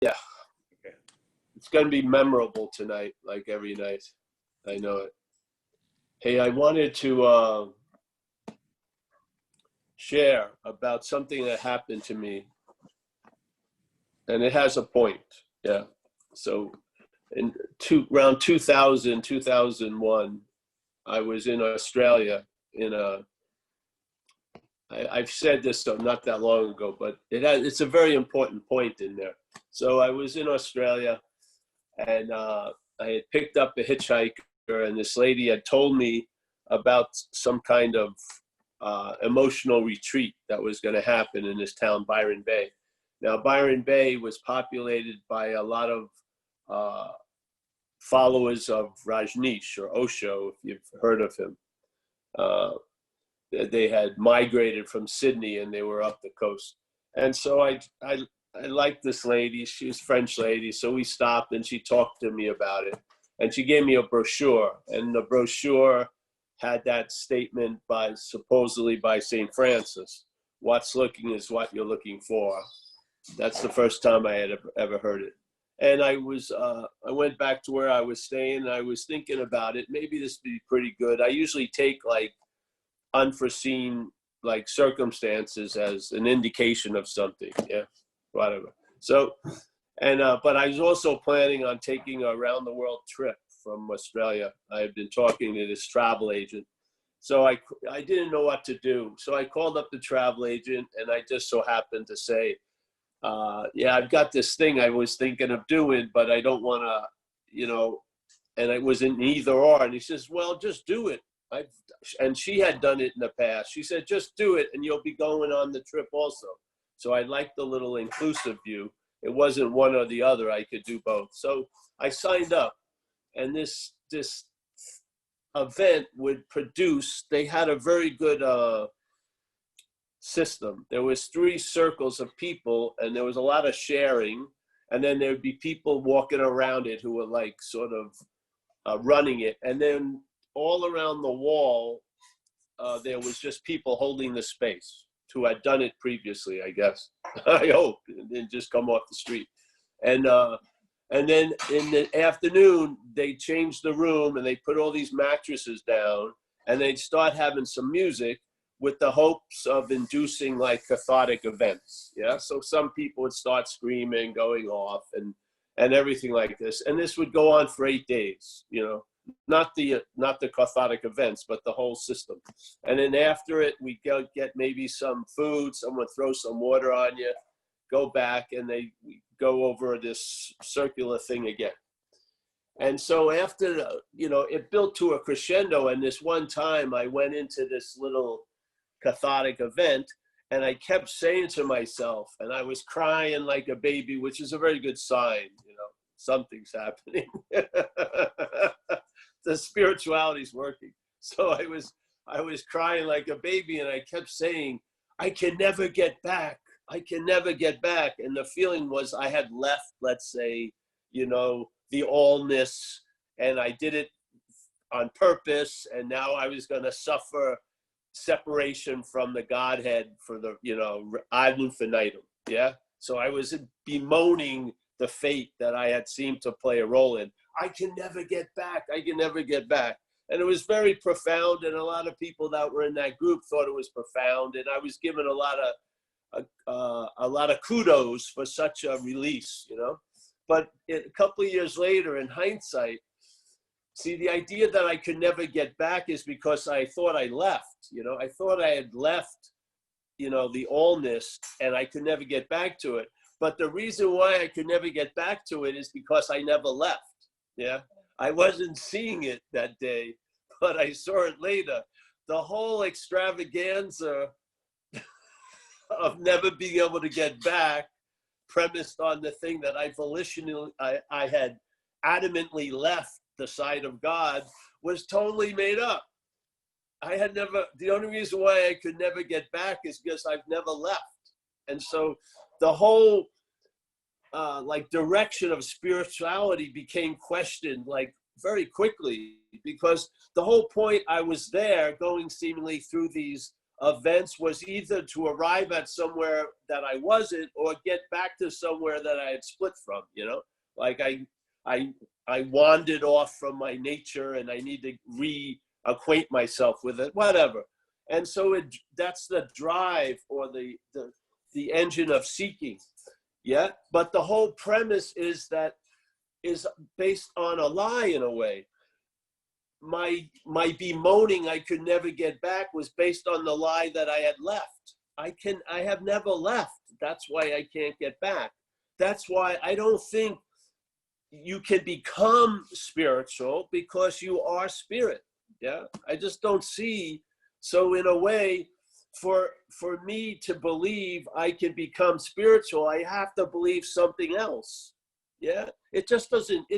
Yeah, Okay. it's going to be memorable tonight, like every night. I know it. Hey, I wanted to share about something that happened to me, and it has a point. Yeah. So around 2000, 2001, I was in Australia I've said this not that long ago, but it's a very important point in there. So I was in Australia, and I had picked up a hitchhiker, and this lady had told me about some kind of emotional retreat that was going to happen in this town, Byron Bay. Now, Byron Bay was populated by a lot of followers of Rajneesh or Osho, if you've heard of him. They had migrated from Sydney and they were up the coast. And so I liked this lady. She was a French lady. So we stopped and she talked to me about it. And she gave me a brochure. And the brochure had that statement supposedly by St. Francis: what's looking is what you're looking for. That's the first time I had ever heard it. And I went back to where I was staying, and I was thinking about it. Maybe this would be pretty good. I usually take like unforeseen like circumstances as an indication of something. Yeah, whatever. So, but I was also planning on taking a round the world trip from Australia. I had been talking to this travel agent. So I didn't know what to do. So I called up the travel agent, and I just so happened to say, yeah, I've got this thing I was thinking of doing, but I don't want to, and it was an either or. And he says, well, just do it. And she had done it in the past. She said, just do it and you'll be going on the trip also. So I liked the little inclusive view. It wasn't one or the other. I could do both. So I signed up, and this event would produce, they had a very good system. There was 3 circles of people, and there was a lot of sharing. And then there would be people walking around it who were like sort of running it. And then all around the wall, there was just people holding the space who had done it previously, I guess. I hope, and then just come off the street. And then in the afternoon, they changed the room and they put all these mattresses down, and they'd start having some music with the hopes of inducing like cathartic events. Yeah. So some people would start screaming, going off, and everything like this. And this would go on for 8 days, not the cathartic events, but the whole system. And then after it, we get maybe some food, someone throw some water on you, go back, and they go over this circular thing again. And so after, it built to a crescendo. And this one time I went into this little cathartic event, and I kept saying to myself, and I was crying like a baby, which is a very good sign, something's happening. The spirituality's working. So I was crying like a baby, and I kept saying, I can never get back. I can never get back. And the feeling was I had left, let's say, the allness, and I did it on purpose. And now I was going to suffer separation from the Godhead for the, ad infinitum. Yeah. So I was bemoaning the fate that I had seemed to play a role in. I can never get back. I can never get back. And it was very profound. And a lot of people that were in that group thought it was profound. And I was given a lot of kudos for such a release, But a couple of years later, in hindsight, see, the idea that I could never get back is because I thought I left, I thought I had left, the allness, and I could never get back to it. But the reason why I could never get back to it is because I never left. Yeah. I wasn't seeing it that day, but I saw it later. The whole extravaganza of never being able to get back, premised on the thing that I had adamantly left the side of God, was totally made up. The only reason why I could never get back is because I've never left. And so the whole direction of spirituality became questioned like very quickly, because the whole point, I was there going seemingly through these events was either to arrive at somewhere that I wasn't or get back to somewhere that I had split from, you know? Like I wandered off from my nature and I need to reacquaint myself with it, whatever. And so that's the drive or the engine of seeking, yeah? But the whole premise is based on a lie in a way. My bemoaning I could never get back was based on the lie that I had left. I have never left. That's why I can't get back. That's why I don't think you can become spiritual, because you are spirit. Yeah, I just don't see. So in a way, for me to believe I can become spiritual, I have to believe something else. Yeah, it just doesn't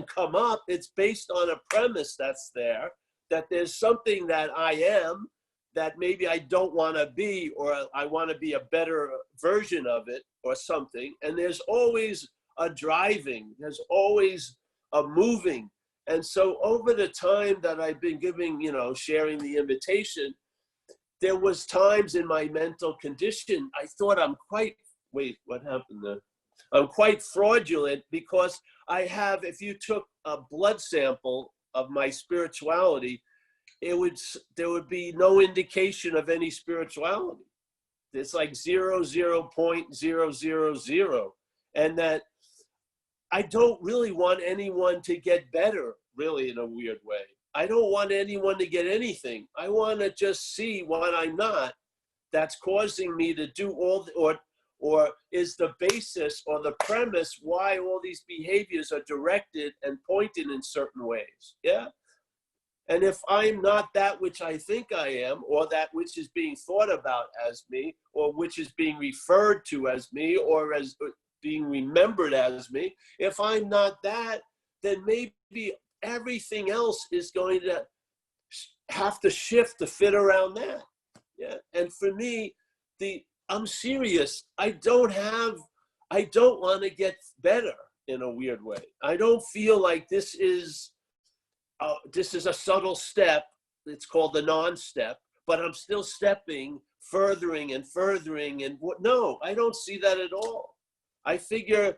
come up. It's based on a premise that's there, that there's something that I am that maybe I don't want to be, or I want to be a better version of it or something. And there's always a driving, there's always a moving. And so over the time that I've been giving, sharing the invitation, there was times in my mental condition, I thought what happened there? I'm quite fraudulent, because if you took a blood sample of my spirituality, there would be no indication of any spirituality. It's like 0.000. And that I don't really want anyone to get better, really, in a weird way. I don't want anyone to get anything. I want to just see what I'm not, that's causing me to do or is the basis or the premise why all these behaviors are directed and pointed in certain ways. Yeah. And if I'm not that which I think I am, or that which is being thought about as me, or which is being referred to as me, or as being remembered as me, if I'm not that, then maybe everything else is going to have to shift to fit around that. Yeah. And for me, I'm serious. I don't want to get better in a weird way. I don't feel like this is a subtle step. It's called the non-step, but I'm still stepping, furthering and furthering. And no, I don't see that at all. I figure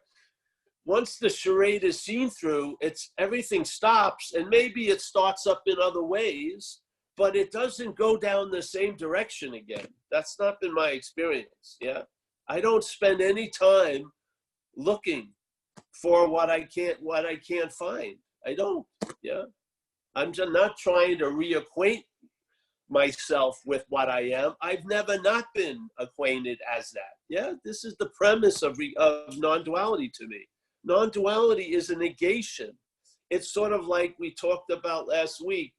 once the charade is seen through, everything stops, and maybe it starts up in other ways, but it doesn't go down the same direction again. That's not been my experience. Yeah, I don't spend any time looking for what I can't find. I don't. Yeah, I'm just not trying to reacquaint myself with what I am. I've never not been acquainted as that. Yeah, this is the premise of non-duality to me. Non-duality is a negation. It's sort of like we talked about last week.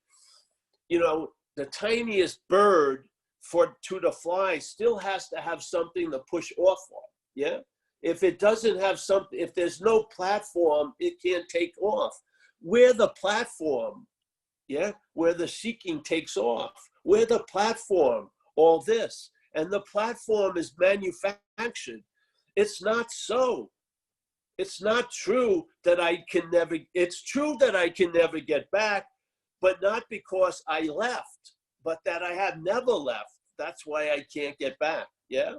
The tiniest bird to fly still has to have something to push off on. Yeah. If it doesn't have something, if there's no platform, it can't take off. We're the platform. Yeah. Where the seeking takes off. We're the platform, all this. And the platform is manufactured. It's not so. It's not true that it's true that I can never get back, but not because I left, but that I have never left. That's why I can't get back. Yeah.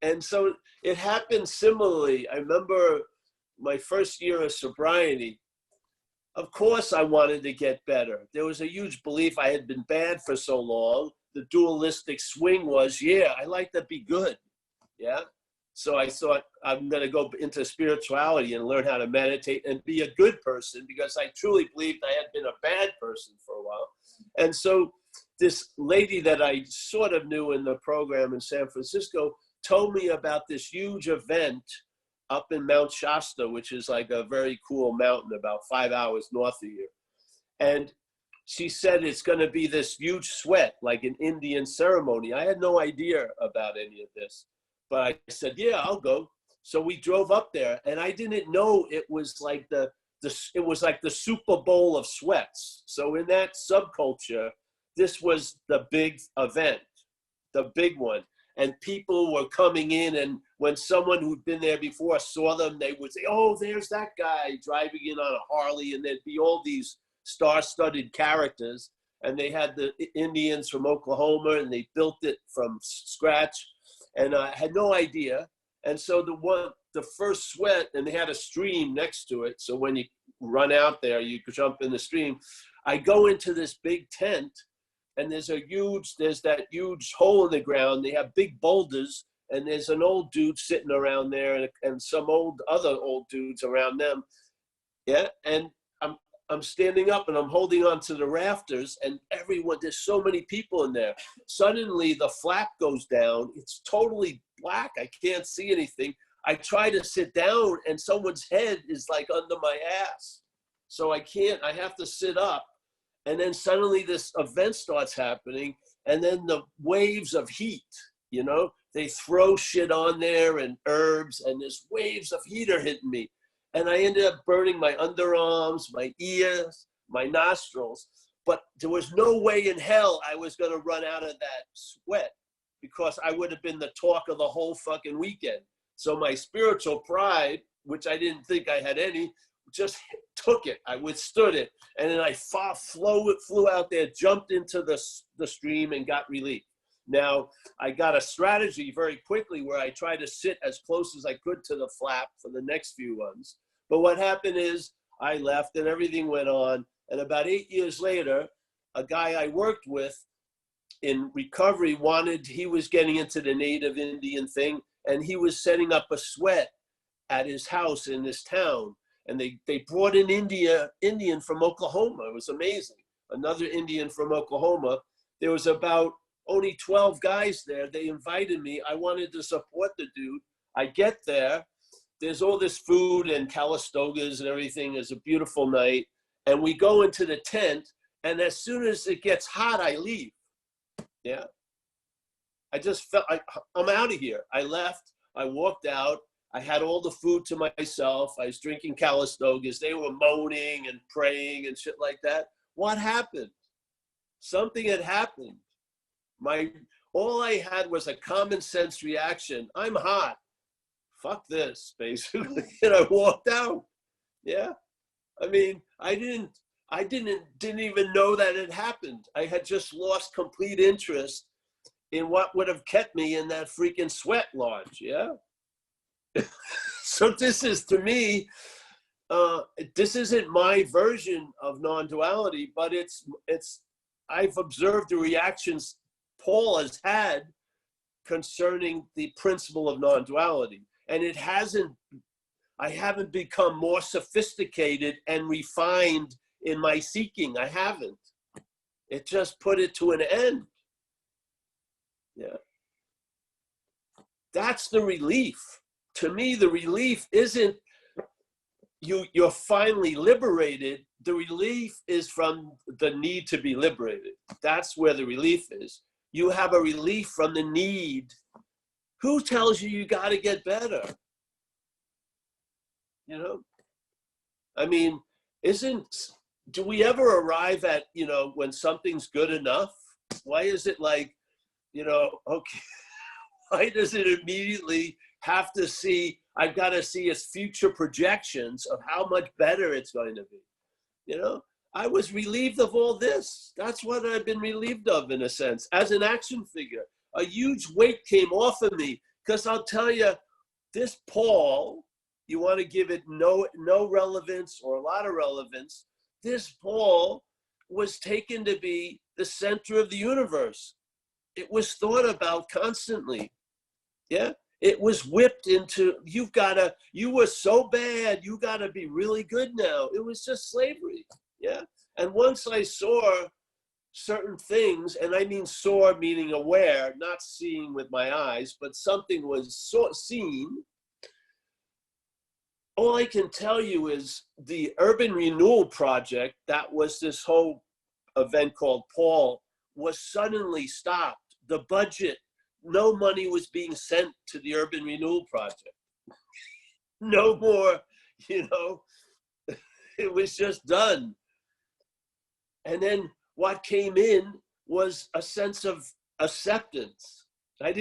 And so it happened similarly. I remember my first year of sobriety. Of course, I wanted to get better. There was a huge belief I had been bad for so long. The dualistic swing was, yeah, I like to be good. Yeah. So I thought I'm going to go into spirituality and learn how to meditate and be a good person, because I truly believed I had been a bad person for a while. And so this lady that I sort of knew in the program in San Francisco told me about this huge event up in Mount Shasta, which is like a very cool mountain about 5 hours north of here. And she said it's going to be this huge sweat, like an Indian ceremony. I had no idea about any of this. But I said, yeah, I'll go. So we drove up there, and I didn't know it was like the Super Bowl of sweats. So in that subculture, this was the big event, the big one. And people were coming in, and when someone who'd been there before saw them, they would say, oh, there's that guy driving in on a Harley, and there'd be all these star-studded characters. and they had the Indians from Oklahoma, and they built it from scratch, and I had no idea. And so the first sweat, and they had a stream next to it, so when you run out there, you could jump in the stream. I go into this big tent, and there's that huge hole in the ground. They have big boulders, and there's an old dude sitting around there, and some other old dudes around them. Yeah, and I'm standing up, and I'm holding on to the rafters, and there's so many people in there. Suddenly the flap goes down. It's totally black. I can't see anything. I try to sit down, and someone's head is like under my ass. So I have to sit up. And then suddenly this event starts happening, and then the waves of heat, they throw shit on there and herbs, and there's waves of heat are hitting me. And I ended up burning my underarms, my ears, my nostrils. But there was no way in hell I was going to run out of that sweat, because I would have been the talk of the whole fucking weekend. So my spiritual pride, which I didn't think I had any, just took it. I withstood it. And then I flew out there, jumped into the stream, and got relief. Now, I got a strategy very quickly where I tried to sit as close as I could to the flap for the next few ones. But what happened is I left, and everything went on. And about 8 years later, a guy I worked with in recovery he was getting into the native Indian thing, and he was setting up a sweat at his house in this town. And they brought an Indian from Oklahoma. It was amazing. Another Indian from Oklahoma. There was about only 12 guys there. They invited me. I wanted to support the dude. I get there. There's all this food and Calistogas and everything. It's a beautiful night. And we go into the tent. And as soon as it gets hot, I leave. Yeah. I just felt, I'm out of here. I left. I walked out. I had all the food to myself. I was drinking Calistogas. They were moaning and praying and shit like that. What happened? Something had happened. All I had was a common sense reaction. I'm hot. Fuck this, basically. And I walked out. Yeah. I mean, I didn't even know that it happened. I had just lost complete interest in what would have kept me in that freaking sweat lodge. Yeah. So this is, to me, this isn't my version of non-duality, but I've observed the reactions Paul has had concerning the principle of non-duality. And I haven't become more sophisticated and refined in my seeking. I haven't. It just put it to an end. Yeah. That's the relief. To me, the relief isn't you're finally liberated. The relief is from the need to be liberated. That's where the relief is. You have a relief from the need. Who tells you got to get better? I mean, do we ever arrive at, when something's good enough? Why is it like, okay, why does it immediately have to see, I've got to see its future projections of how much better it's going to be? I was relieved of all this. That's what I've been relieved of, in a sense, as an action figure. A huge weight came off of me, because I'll tell you, this Paul, you want to give it no relevance or a lot of relevance, this Paul was taken to be the center of the universe. It was thought about constantly. Yeah. It was whipped into, you were so bad, you got to be really good now. It was just slavery. Yeah. And once I saw certain things, and I mean saw meaning aware, not seeing with my eyes, but something was seen. All I can tell you is the Urban Renewal Project, that was this whole event called Paul, was suddenly stopped. The budget, no money was being sent to the Urban Renewal Project. No more, it was just done. And then what came in was a sense of acceptance. I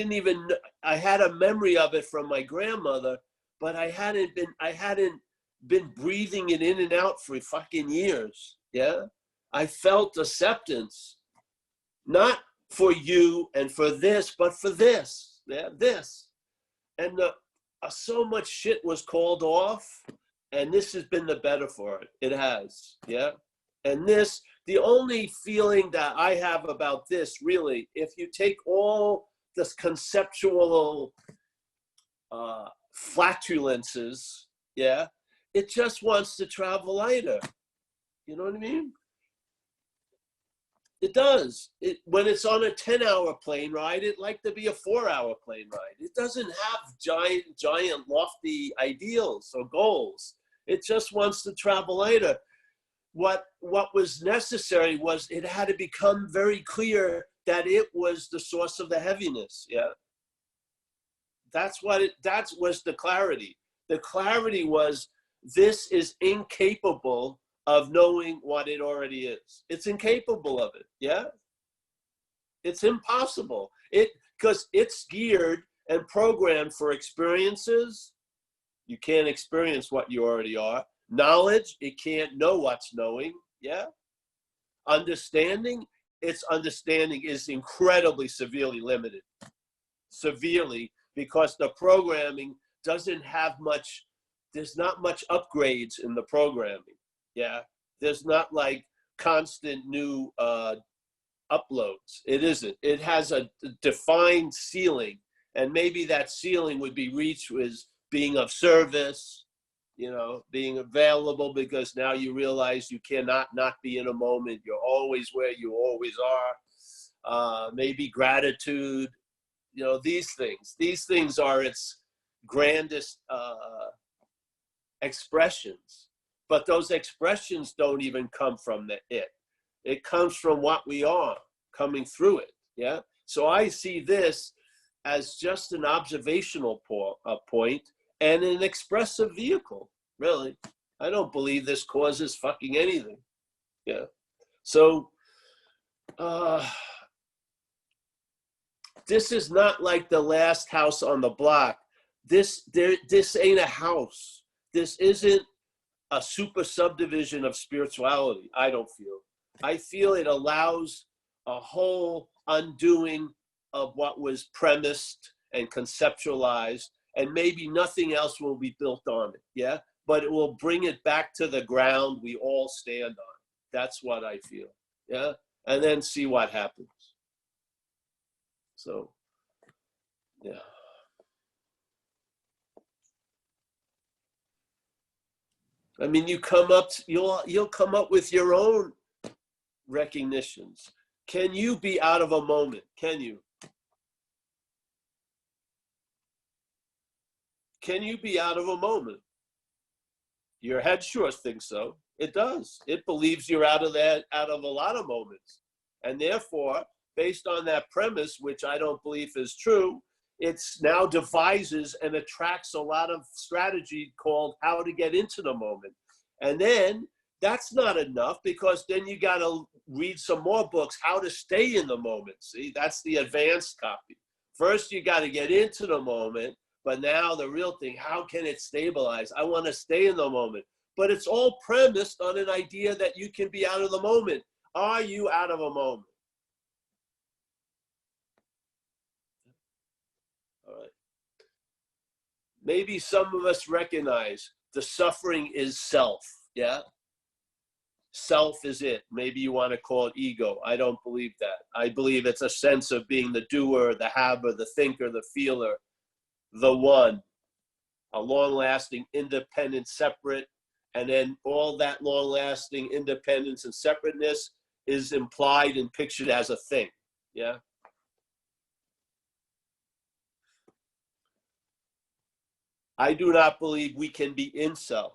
had a memory of it from my grandmother, but I hadn't been breathing it in and out for fucking years. Yeah. I felt acceptance, not for you and for this, but for this, yeah, this. And so much shit was called off, and this has been the better for it. It has, yeah. And this, the only feeling that I have about this, really, if you take all this conceptual flatulences, yeah, it just wants to travel lighter. You know what I mean? It does. When it's on a 10-hour plane ride, it'd like to be a 4-hour plane ride. It doesn't have giant, lofty ideals or goals. It just wants to travel lighter. What was necessary was it had to become very clear that it was the source of the heaviness. Yeah. That was the clarity. The clarity was, this is incapable of knowing what it already is. It's incapable of it, yeah? It's impossible. Because it's geared and programmed for experiences. You can't experience what you already are. Knowledge, it can't know what's knowing, yeah? Understanding, its understanding is incredibly severely limited. Severely, because the programming doesn't have much, there's not much upgrades in the programming. Yeah, there's not like constant new uploads. It isn't. It has a defined ceiling, and maybe that ceiling would be reached with being of service, you know, being available, because now you realize you cannot not be in a moment. You're always where you always are. Maybe gratitude, you know, these things are its grandest expressions. But those expressions don't even come from it. It comes from what we are coming through it, yeah? So I see this as just an observational point and an expressive vehicle, really. I don't believe this causes fucking anything, yeah? So, this is not like the last house on the block. This ain't a house. This isn't a super subdivision of spirituality, I don't feel. I feel it allows a whole undoing of what was premised and conceptualized, and maybe nothing else will be built on it, yeah? But it will bring it back to the ground we all stand on. That's what I feel, yeah? And then see what happens. So, yeah. I mean, you'll come up with your own recognitions. Can you be out of a moment? Can you? Can you be out of a moment? Your head sure thinks so. It does. It believes you're out of a lot of moments. And therefore, based on that premise, which I don't believe is true, it's now devises and attracts a lot of strategy called how to get into the moment. And then that's not enough, because then you got to read some more books, how to stay in the moment. See, that's the advanced copy. First, you got to get into the moment, but now the real thing, how can it stabilize? I want to stay in the moment. But it's all premised on an idea that you can be out of the moment. Are you out of a moment? All right. Maybe some of us recognize the suffering is self, yeah? Self is it. Maybe you want to call it ego. I don't believe that. I believe it's a sense of being the doer, the haver, the thinker, the feeler, the one, a long-lasting, independent, separate, and then all that long-lasting independence and separateness is implied and pictured as a thing, yeah? I do not believe we can be in self.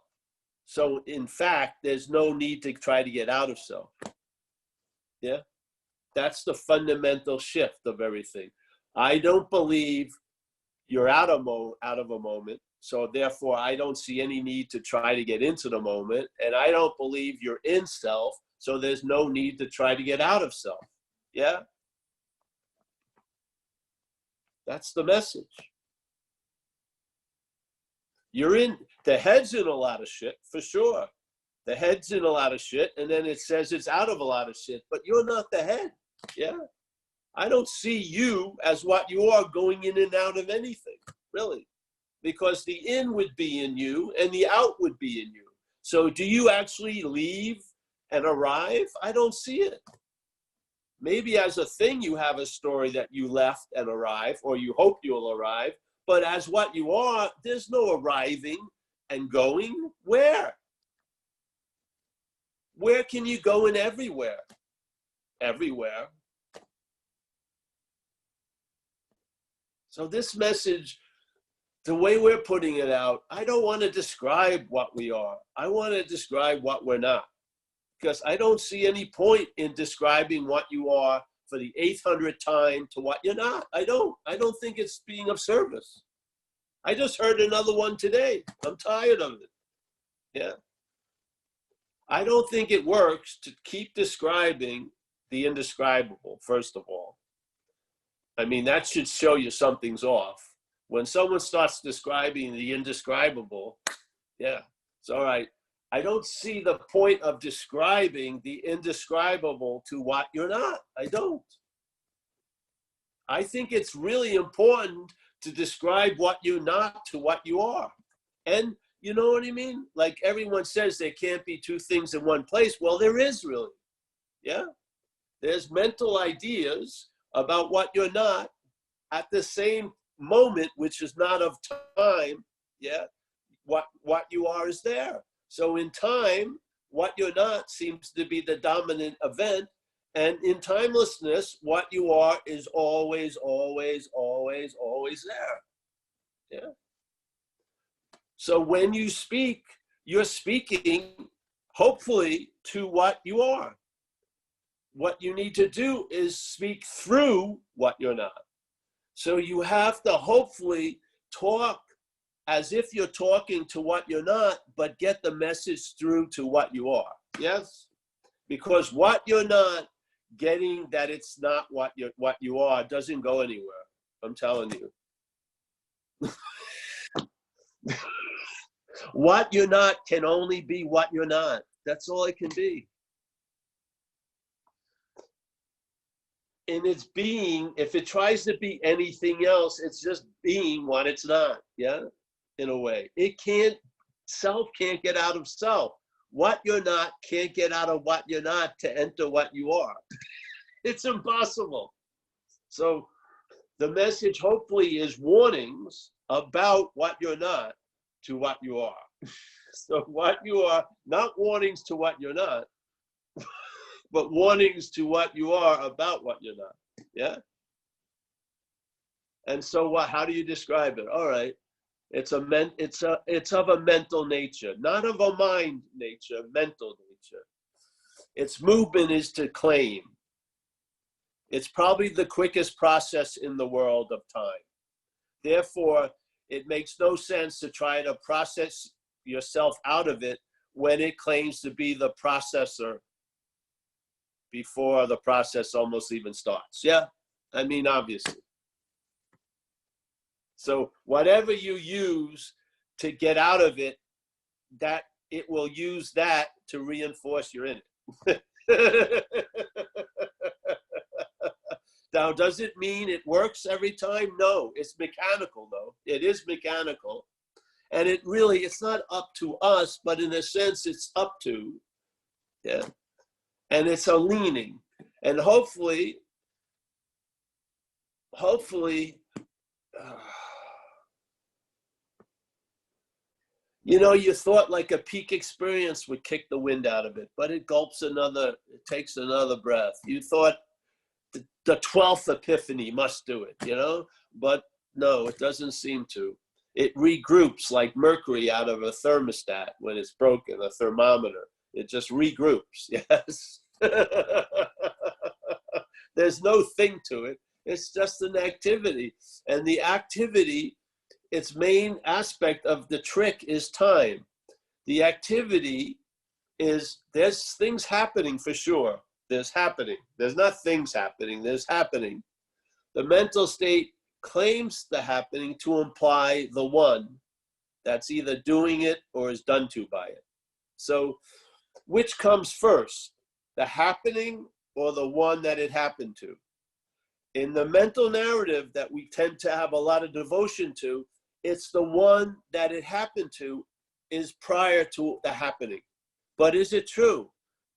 So in fact, there's no need to try to get out of self. Yeah, that's the fundamental shift of everything. I don't believe you're out of a moment. So therefore, I don't see any need to try to get into the moment. And I don't believe you're in self. So there's no need to try to get out of self. Yeah, that's the message. You're in, the head's in a lot of shit, for sure. The head's in a lot of shit, and then it says it's out of a lot of shit, but you're not the head. Yeah. I don't see you as what you are going in and out of anything, really, because the in would be in you and the out would be in you. So do you actually leave and arrive? I don't see it. Maybe as a thing you have a story that you left and arrive, or you hope you'll arrive, but as what you are, there's no arriving and going. Where? Where can you go in everywhere? Everywhere. So this message, the way we're putting it out, I don't want to describe what we are. I want to describe what we're not. Because I don't see any point in describing what you are for the 800th time to what you're not. I don't think it's being of service. I just heard another one today. I'm tired of it. Yeah. I don't think it works to keep describing the indescribable, first of all. I mean, that should show you something's off. When someone starts describing the indescribable, yeah, it's all right. I don't see the point of describing the indescribable to what you're not. I don't. I think it's really important to describe what you're not to what you are. And you know what I mean? Like everyone says there can't be two things in one place. Well, there is really. Yeah. There's mental ideas about what you're not at the same moment, which is not of time. Yeah. What you are is there. So in time, what you're not seems to be the dominant event. And in timelessness, what you are is always, always, always, always there. Yeah. So when you speak, you're speaking, hopefully, to what you are. What you need to do is speak through what you're not. So you have to hopefully talk as if you're talking to what you're not, but get the message through to what you are. Yes? Because what you're not, getting that it's not what you are, doesn't go anywhere. I'm telling you. What you're not can only be what you're not. That's all it can be. In its being, if it tries to be anything else, it's just being what it's not. Yeah? In a way. Self can't get out of self. What you're not can't get out of what you're not to enter what you are. It's impossible. So the message hopefully is warnings about what you're not to what you are. So what you are, not warnings to what you're not, but warnings to what you are about what you're not. Yeah? And so how do you describe it? All right. It's of a mental nature, not of a mind nature, mental nature. Its movement is to claim. It's probably the quickest process in the world of time. Therefore, it makes no sense to try to process yourself out of it when it claims to be the processor before the process almost even starts. Yeah, I mean, obviously. So whatever you use to get out of it, that it will use that to reinforce you're in it. Now, does it mean it works every time? No, it's mechanical though. It is mechanical. And it's not up to us, but in a sense it's up to, yeah. And it's a leaning. And hopefully, you thought like a peak experience would kick the wind out of it, but it takes another breath. You thought the 12th epiphany must do it, but no, it doesn't seem to. It regroups like mercury out of a thermostat when it's broken, a thermometer. It just regroups, yes. There's no thing to it. It's just an activity. And the activity, its main aspect of the trick is time. The activity is, there's things happening for sure. There's happening. There's not things happening. There's happening. The mental state claims the happening to imply the one that's either doing it or is done to by it. So which comes first, the happening or the one that it happened to? In the mental narrative that we tend to have a lot of devotion to, it's the one that it happened to is prior to the happening. But is it true?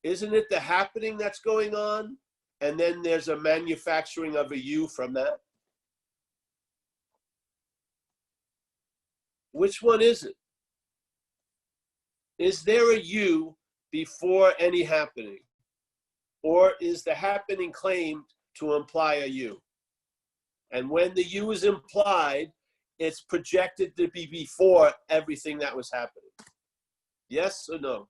Isn't it the happening that's going on? And then there's a manufacturing of a you from that? Which one is it? Is there a you before any happening? Or is the happening claimed to imply a you? And when the you is implied, it's projected to be before everything that was happening. Yes or no?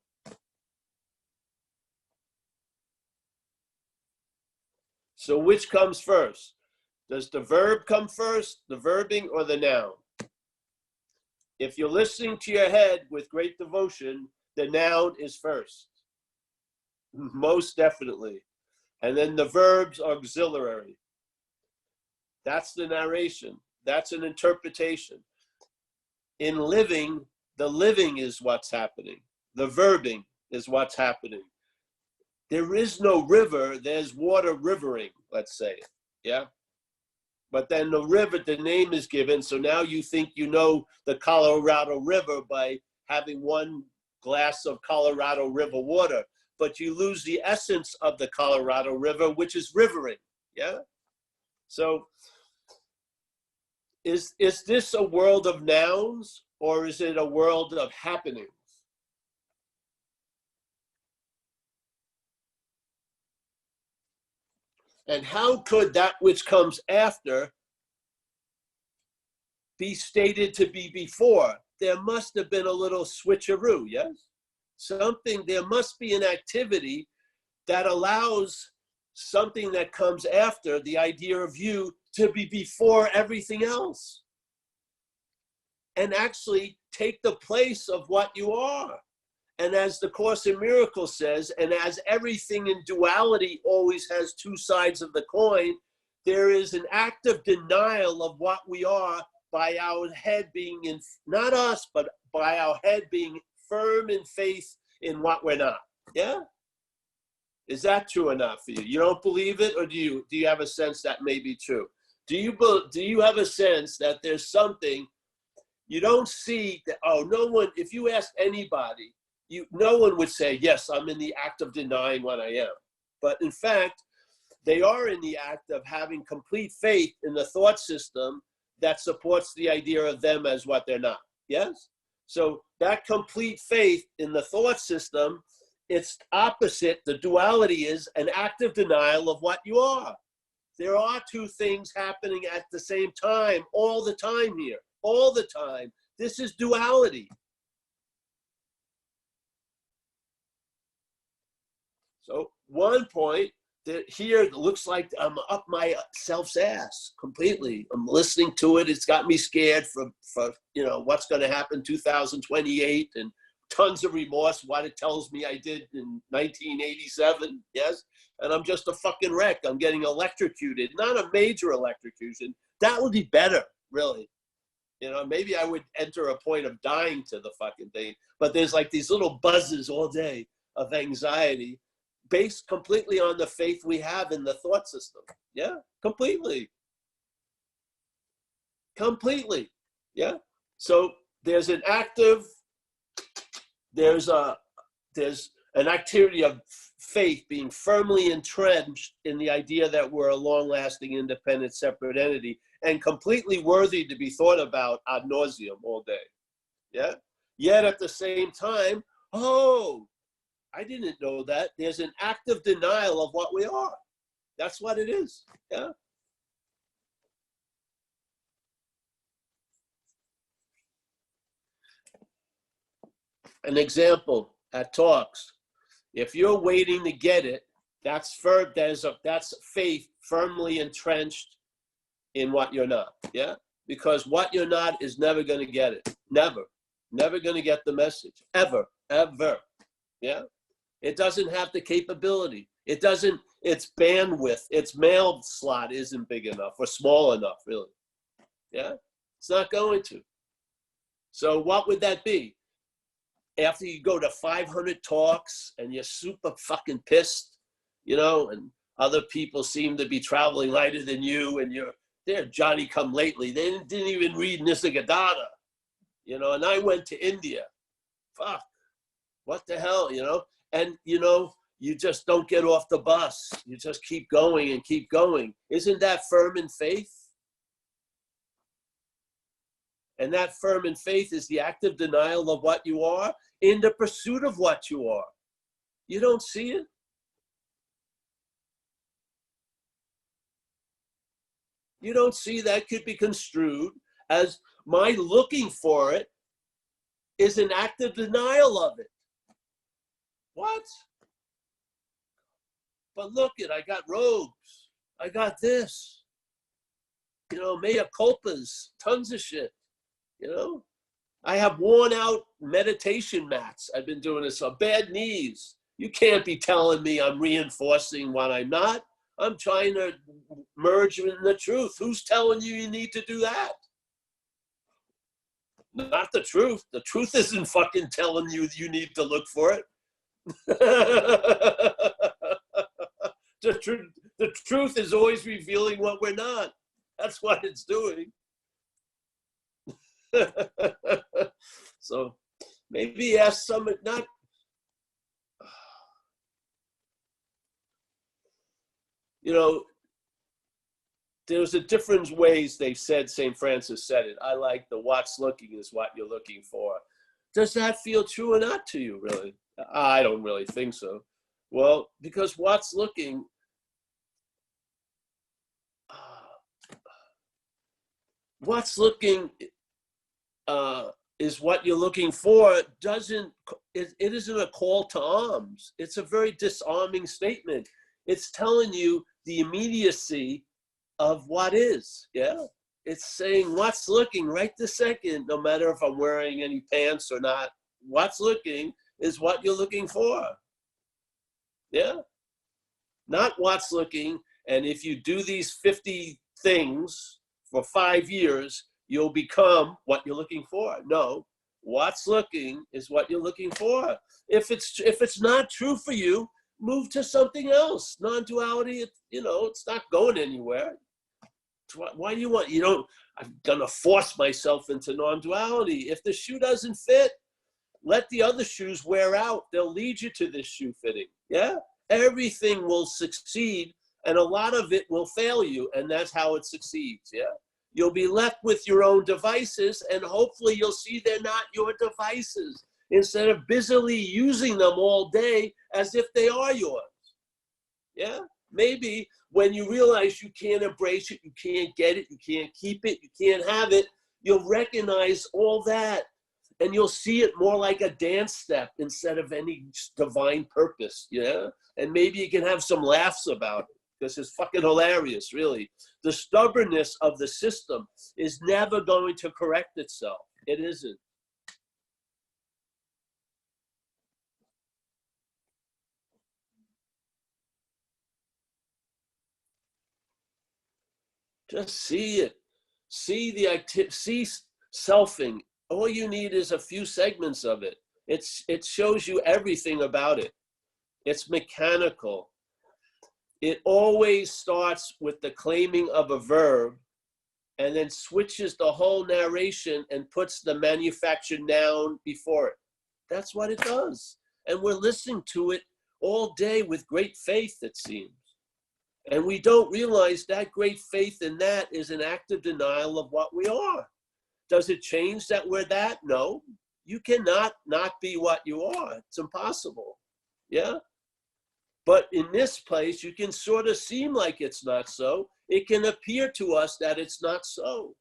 So which comes first? Does the verb come first, the verbing, or the noun? If you're listening to your head with great devotion, the noun is first. Most definitely. And then the verbs are auxiliary. That's the narration. That's an interpretation. In living, the living is what's happening. The verbing is what's happening. There is no river, there's water rivering, let's say. Yeah? But then the river, the name is given, so now you think you know the Colorado River by having one glass of Colorado River water, but you lose the essence of the Colorado River, which is rivering. Yeah? So is this a world of nouns or is it a world of happenings? And how could that which comes after be stated to be before? There must have been a little switcheroo, yes? There must be an activity that allows something that comes after the idea of you to be before everything else and actually take the place of what you are. And as the Course in Miracles says, and as everything in duality always has two sides of the coin, there is an act of denial of what we are by our head being in, not us, but by our head being firm in faith in what we're not. Yeah? Is that true or not for you? You don't believe it, or do you have a sense that may be true? Do you have a sense that there's something you don't see that, oh, no one, if you ask anybody, no one would say, yes, I'm in the act of denying what I am. But in fact, they are in the act of having complete faith in the thought system that supports the idea of them as what they're not. Yes? So that complete faith in the thought system, it's opposite. The duality is an active denial of what you are. There are two things happening at the same time, all the time here, all the time. This is duality. So one point that here looks like I'm up my self's ass completely. I'm listening to it. It's got me scared for what's going to happen 2028 and tons of remorse what it tells me I did in 1987. Yes. And I'm just a fucking wreck. I'm getting electrocuted, not a major electrocution. That would be better, really. Maybe I would enter a point of dying to the fucking thing. But there's like these little buzzes all day of anxiety based completely on the faith we have in the thought system. Yeah, completely. Completely. Yeah. So there's an an activity of faith being firmly entrenched in the idea that we're a long-lasting, independent, separate entity and completely worthy to be thought about ad nauseum all day. Yeah. Yet at the same time, I didn't know that. There's an active denial of what we are. That's what it is. Yeah. An example at talks. If you're waiting to get it, that's faith firmly entrenched in what you're not. Yeah. Because what you're not is never going to get it. Never going to get the message. Ever. Yeah. It doesn't have the capability. Its bandwidth, its mail slot isn't big enough or small enough, really. Yeah? It's not going to. So what would that be? after you go to 500 talks and you're super fucking pissed, you know, and other people seem to be traveling lighter than you, and they're Johnny come lately. They didn't even read Nisargadatta, you know, and I went to India. Fuck, what the hell, you know? And, you know, you just don't get off the bus. You just keep going and keep going. Isn't that firm in faith? And that firm in faith is the active denial of what you are in the pursuit of what you are. You don't see it? You don't see that could be construed as my looking for it is an active denial of it. What? But look it, I got robes. I got this. You know, mea culpas, tons of shit. You know, I have worn out meditation mats. I've been doing this on bad knees. You can't be telling me I'm reinforcing what I'm not. I'm trying to merge in the truth. Who's telling you you need to do that? Not the truth. The truth isn't fucking telling you you need to look for it. The truth is always revealing what we're not. That's what it's doing. So maybe ask some, not, you know, there's a different ways they've said, St. Francis said it. I like the what's looking is what you're looking for. Does that feel true or not to you, really? I don't really think so. Well, because what's looking, what's looking is what you're looking for. It isn't a call to arms. It's a very disarming statement. It's telling you the immediacy of what is, yeah? It's saying what's looking right this second, no matter if I'm wearing any pants or not. What's looking is what you're looking for, yeah? Not what's looking, and if you do these 50 things for 5 years, you'll become what you're looking for. No, what's looking is what you're looking for. If it's not true for you, move to something else. Non-duality, you know, it's not going anywhere. Why do you want, you don't, I'm gonna force myself into non-duality. If the shoe doesn't fit, let the other shoes wear out. They'll lead you to this shoe fitting, yeah? Everything will succeed, and a lot of it will fail you, and that's how it succeeds, yeah? You'll be left with your own devices, and hopefully you'll see they're not your devices, instead of busily using them all day as if they are yours, yeah? Maybe when you realize you can't embrace it, you can't get it, you can't keep it, you can't have it, you'll recognize all that, and you'll see it more like a dance step instead of any divine purpose, yeah? And maybe you can have some laughs about it, because it's fucking hilarious, really. The stubbornness of the system is never going to correct itself. It isn't. Just see it. See see selfing. All you need is a few segments of it. It shows you everything about it. It's mechanical. It always starts with the claiming of a verb and then switches the whole narration and puts the manufactured noun before it. That's what it does. And we're listening to it all day with great faith, it seems. And we don't realize that great faith in that is an active denial of what we are. Does it change that we're that? No. You cannot not be what you are. It's impossible. Yeah? But in this place, you can sort of seem like it's not so. It can appear to us that it's not so.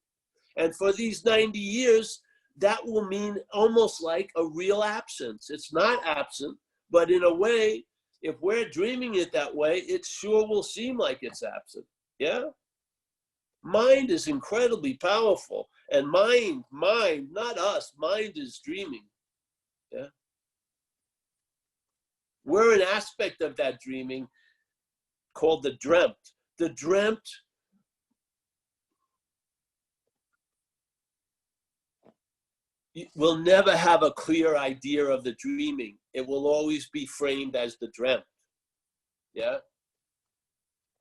And for these 90 years, that will mean almost like a real absence. It's not absent, but in a way, if we're dreaming it that way, it sure will seem like it's absent. Yeah? Mind is incredibly powerful. And mind, not us, mind is dreaming. Yeah? We're an aspect of that dreaming called the dreamt. The dreamt we'll never have a clear idea of the dreaming. It will always be framed as the dreamt. Yeah.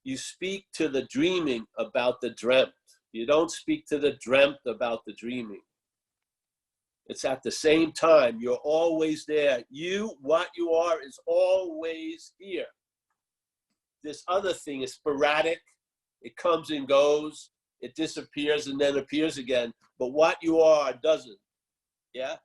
You speak to the dreaming about the dreamt. You don't speak to the dreamt about the dreaming. It's at the same time. You're always there. What you are is always here. This other thing is sporadic. It comes and goes. It disappears and then appears again. But what you are doesn't. Yeah?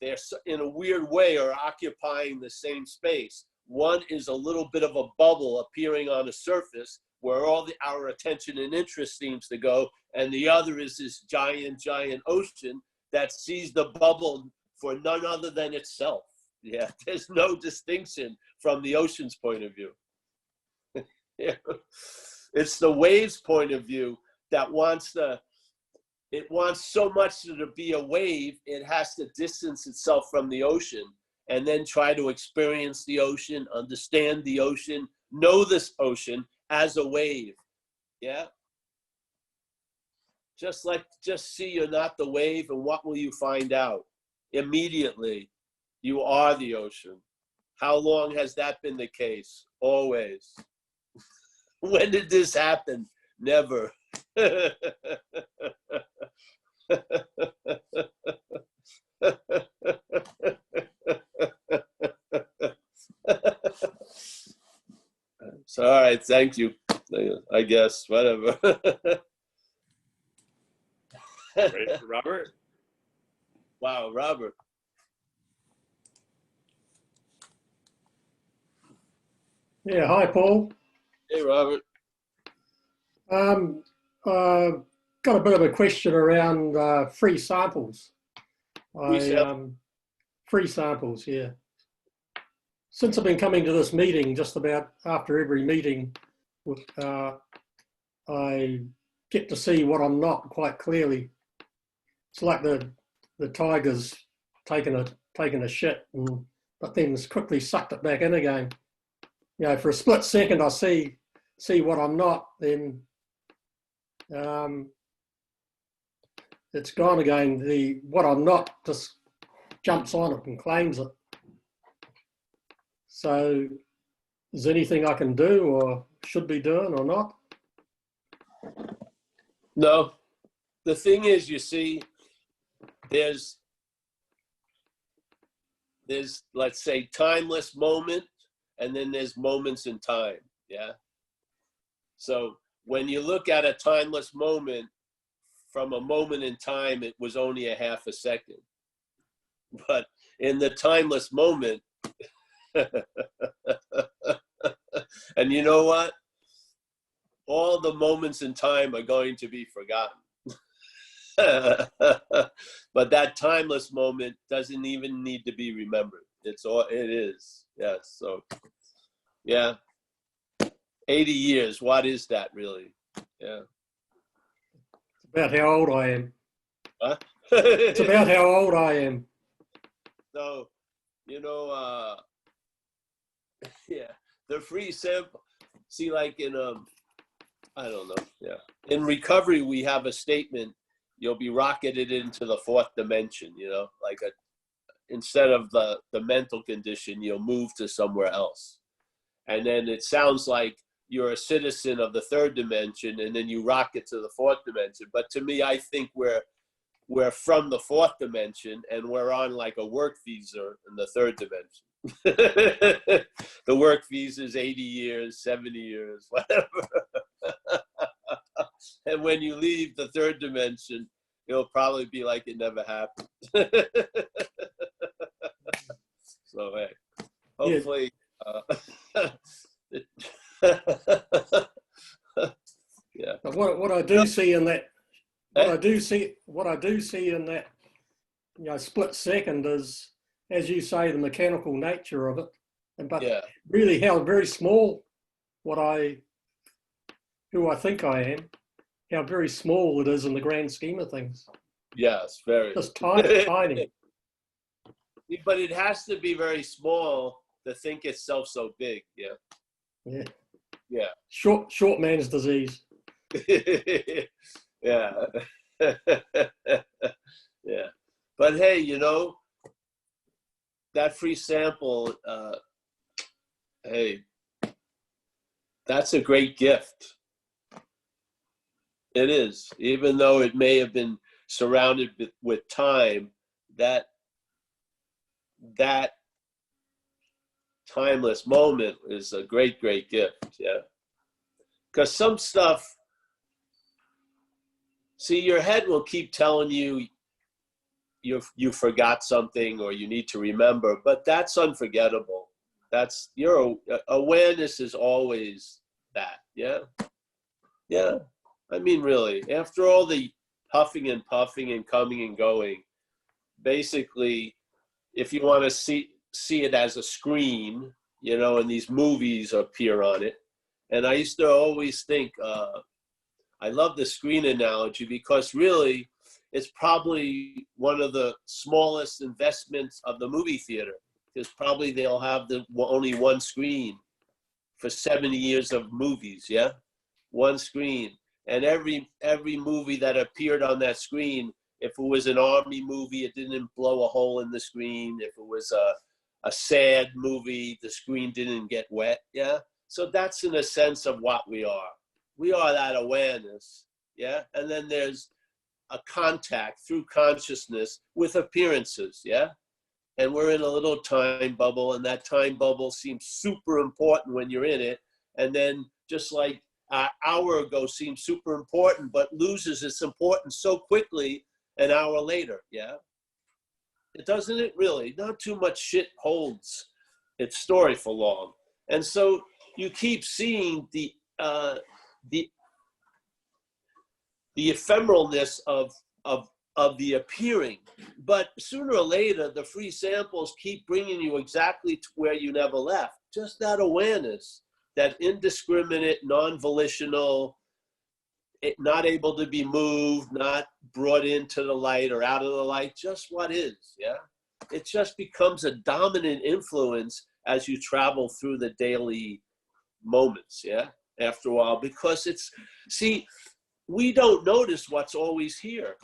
They're, in a weird way, are occupying the same space. One is a little bit of a bubble appearing on the surface where all our attention and interest seems to go, and the other is this giant, giant ocean that sees the bubble for none other than itself. Yeah, there's no distinction from the ocean's point of view. Yeah. It's the wave's point of view that it wants so much to be a wave, it has to distance itself from the ocean and then try to experience the ocean, understand the ocean, know this ocean as a wave. Yeah. Just see you're not the wave, and what will you find out? Immediately, you are the ocean. How long has that been the case? Always. When did this happen? Never. So, all right, thank you. I guess, whatever. Ready for Robert? Wow, Robert. Yeah, hi, Paul. Hey, Robert. Got a bit of a question around free samples. Free samples, yeah. Since I've been coming to this meeting, just about after every meeting, I get to see what I'm not quite clearly. It's like the tiger's taking a shit, but then quickly sucked it back in again. You know, for a split second, I see what I'm not, then it's gone again. What I'm not just jumps on it and claims it. So is there anything I can do or should be doing or not? No. The thing is, you see, there's let's say timeless moment, and then there's moments in time. Yeah. So when you look at a timeless moment, from a moment in time, it was only a half a second. But in the timeless moment, and you know what? All the moments in time are going to be forgotten. But that timeless moment doesn't even need to be remembered. It is. Yes. So, yeah. 80 years. What is that really? Yeah. It's about how old I am. What? It's about how old I am. So, yeah, the free sample. See, like in I don't know. Yeah, in recovery, we have a statement. You'll be rocketed into the fourth dimension. Like instead of the mental condition, you'll move to somewhere else, and then it sounds like you're a citizen of the third dimension, and then you rocket to the fourth dimension. But to me, I think we're from the fourth dimension, and we're on like a work visa in the third dimension. The work visa is 80 years, 70 years, whatever. And when you leave the third dimension, it'll probably be like it never happened. So, hey, hopefully, yeah. But what I do see in that, what I do see in that, split second is, as you say, the mechanical nature of it, but yeah. Really how very small who I think I am, how very small it is in the grand scheme of things. Yes, very. Just tiny. But it has to be very small to think itself so big. Yeah. Yeah. Yeah. Short man's disease. Yeah. Yeah. But hey, that free sample, hey, that's a great gift. It is. Even though it may have been surrounded with time, that timeless moment is a great, great gift. Yeah. Because some stuff, see, your head will keep telling you you forgot something or you need to remember, but that's unforgettable. That's your awareness is always that. Yeah. Yeah. I mean, really, after all the huffing and puffing and coming and going, basically, if you want to see it as a screen, and these movies appear on it. And I used to always think, I love the screen analogy because really, it's probably one of the smallest investments of the movie theater, because probably they'll have only one screen for 70 years of movies. Yeah, one screen, and every movie that appeared on that screen, if it was an army movie, it didn't blow a hole in the screen. If it was a sad movie, the screen didn't get wet. Yeah, so that's in a sense of what we are. We are that awareness. Yeah, and then there's a contact through consciousness with appearances, yeah? And we're in a little time bubble, and that time bubble seems super important when you're in it, and then just like an hour ago seems super important, but loses its importance so quickly an hour later, yeah? It doesn't it really? Not too much shit holds its story for long. And so you keep seeing the ephemeralness of the appearing, but sooner or later the free samples keep bringing you exactly to where you never left. Just that awareness, that indiscriminate, non-volitional, not able to be moved, not brought into the light or out of the light, just what is. Yeah, it just becomes a dominant influence as you travel through the daily moments. Yeah, after a while, because we don't notice what's always here.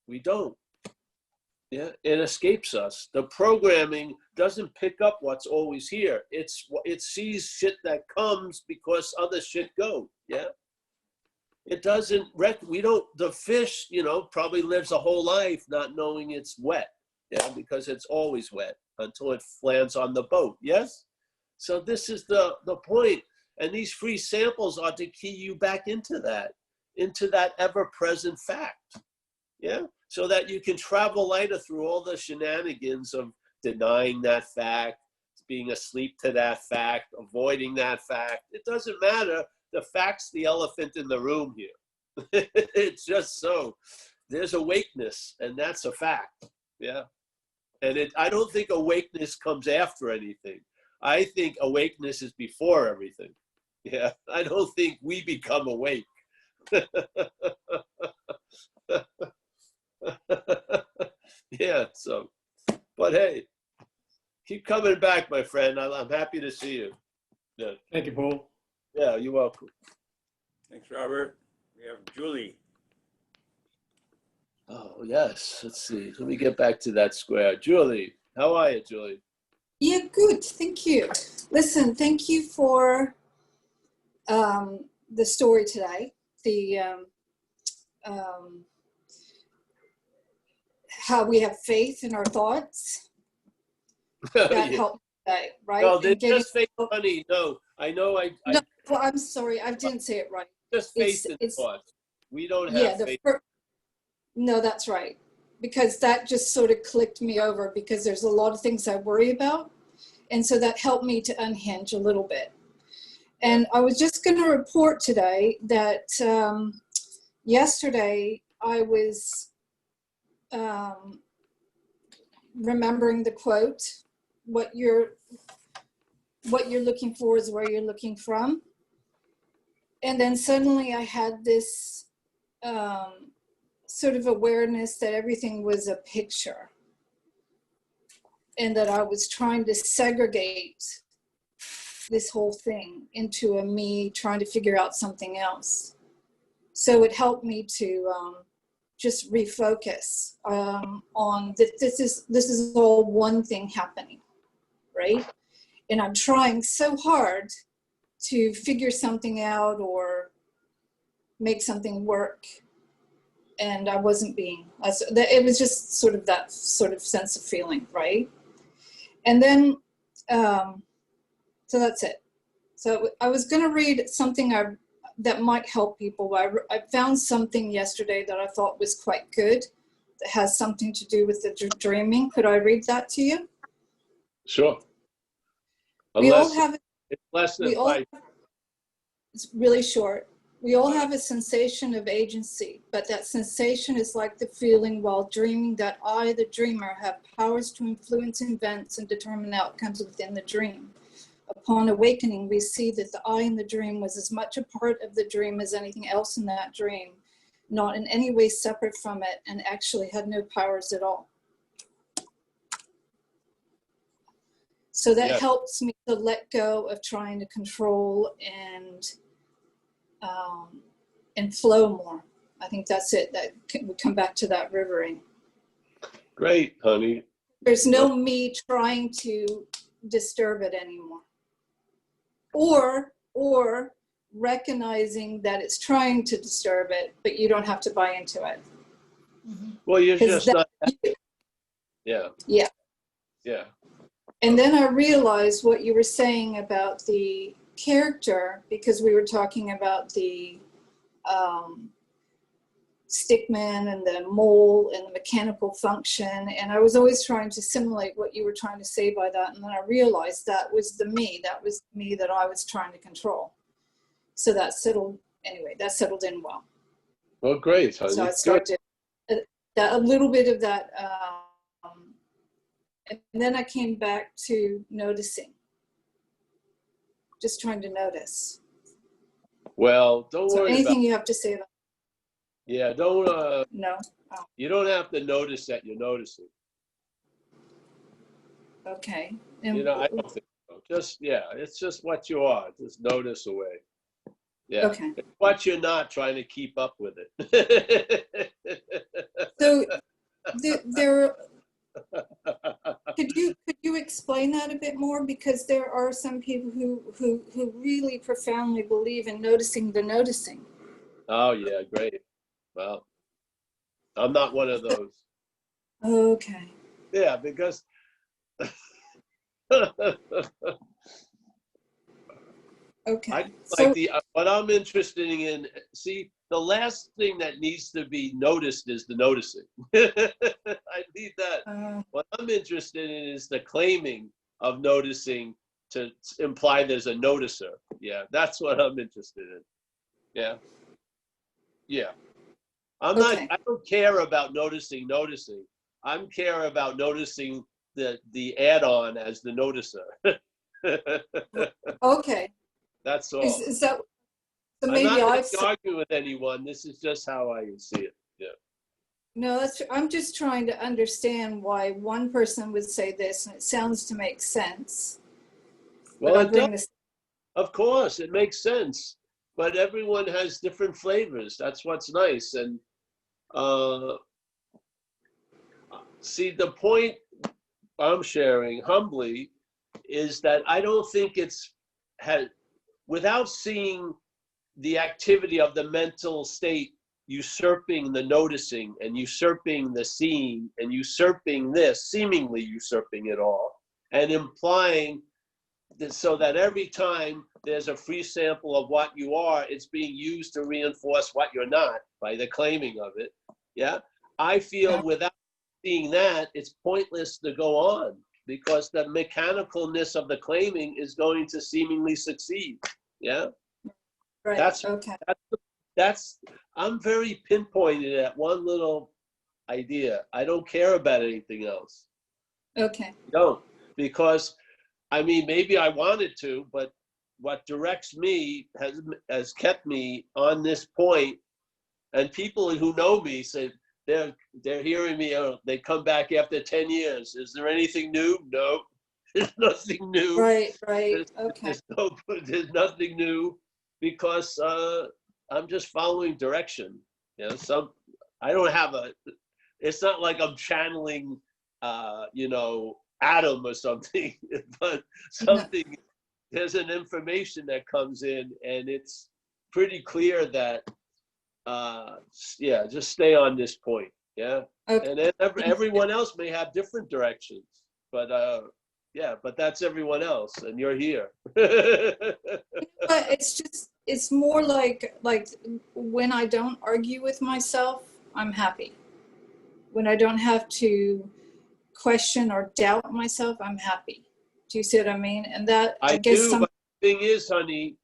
We don't. Yeah, it escapes us. The programming doesn't pick up what's always here. It sees shit that comes because other shit go. Yeah. It doesn't the fish, probably lives a whole life not knowing it's wet. Yeah, because it's always wet until it lands on the boat. Yes. So this is the point. And these free samples are to key you back into that ever-present fact, yeah? So that you can travel lighter through all the shenanigans of denying that fact, being asleep to that fact, avoiding that fact. It doesn't matter. The fact's the elephant in the room here. It's just so. There's awakeness, and that's a fact, yeah? And I don't think awakeness comes after anything. I think awakeness is before everything, yeah? I don't think we become awake. Yeah, so, but hey, keep coming back, my friend. I'm happy to see you. Yeah. Thank you, Paul. Yeah, you're welcome. Thanks, Robert. We have Julie. Oh, yes. Let's see. Let me get back to that square. Julie, how are you, Julie? Yeah, good. Thank you. Listen, thank you for the story today. How we have faith in our thoughts. That Yeah. helped today, right? No, they're just faith, honey. No, I know. No, well, I'm sorry, I didn't say it right. Just faith in thoughts. We don't have faith. No, that's right. Because that just sort of clicked me over, because there's a lot of things I worry about. And so that helped me to unhinge a little bit. And I was just going to report today that yesterday I was remembering the quote, what you're looking for is where you're looking from. And then suddenly I had this sort of awareness that everything was a picture, and that I was trying to segregate this whole thing into a me trying to figure out something else. So it helped me to just refocus on that this is all one thing happening, right? And I'm trying so hard to figure something out or make something work, and I wasn't being. It was just sort of that sort of sense of feeling, right? And then, so that's it. So I was going to read something that might help people. I found something yesterday that I thought was quite good, that has something to do with the dreaming. Could I read that to you? Sure. We all Unless have. it's less than We all. 5. It's really short. We all have a sensation of agency, but that sensation is like the feeling while dreaming that I, the dreamer, have powers to influence events and determine outcomes within the dream. Upon awakening, we see that the I in the dream was as much a part of the dream as anything else in that dream, not in any way separate from it, and actually had no powers at all. So that helps me to let go of trying to control and flow more. I think that's it. That we come back to that rivering. Great, honey. There's no me trying to disturb it anymore. Or recognizing that it's trying to disturb it, but you don't have to buy into it. Well, you're just not. Yeah. Yeah. Yeah. And then I realized what you were saying about the character, because we were talking about the stickman and the mole and the mechanical function, and I was always trying to simulate what you were trying to say by that, and then I realized that was the me that I was trying to control. So that settled in well. Well, great, honey. So I started a little bit of that, and then I came back to noticing, just trying to notice. Well, don't So worry anything about. you have to say about? Yeah, don't. No. Oh, You don't have to notice that you're noticing. okay. I don't think so. It's just what you are. Just notice away. Yeah. Okay. It's what you're not trying to keep up with it. So there could you explain that a bit more, because there are some people who really profoundly believe in noticing the noticing. Oh yeah, great. Well, I'm not one of those. Okay. Yeah, because Okay. what I'm interested in. See, the last thing that needs to be noticed is the noticing. I need that. What I'm interested in is the claiming of noticing to imply there's a noticer. Yeah, that's what I'm interested in. Yeah. Yeah. Okay. I don't care about noticing. I care about noticing the add-on as the noticer. Okay. That's all. Is that so? I'm Maybe not going I've to argue with anyone. This is just how I see it. Yeah. no. I'm just trying to understand why one person would say this, and it sounds to make sense. Well, it does. Of course, it makes sense. But everyone has different flavors. That's what's nice. And see, the point I'm sharing humbly is that I don't think without seeing the activity of the mental state usurping the noticing and usurping the seeing and usurping this, seemingly usurping it all, and implying that so that every time there's a free sample of what you are, it's being used to reinforce what you're not by the claiming of it. Yeah. I feel without seeing that, it's pointless to go on, because the mechanicalness of the claiming is going to seemingly succeed. Yeah. Right. That's I'm very pinpointed at one little idea. I don't care about anything else. Okay. I don't, because I mean, maybe I wanted to, but what directs me has kept me on this point. And people who know me say they're hearing me. They come back after 10 years. Is there anything new? No, there's nothing new. Right. Okay. There's nothing new, because I'm just following direction. You know, I don't have a, it's not like I'm channeling, you know, Adam or something, but something, there's an information that comes in, and it's pretty clear that, yeah, just stay on this point. Yeah. Okay. And then everyone else may have different directions, but yeah, but that's everyone else, and you're here. But it's just, it's more like when I don't argue with myself, I'm happy. When I don't have to question or doubt myself, I'm happy. Do you see what I mean? And that, I guess do, but the thing is, honey,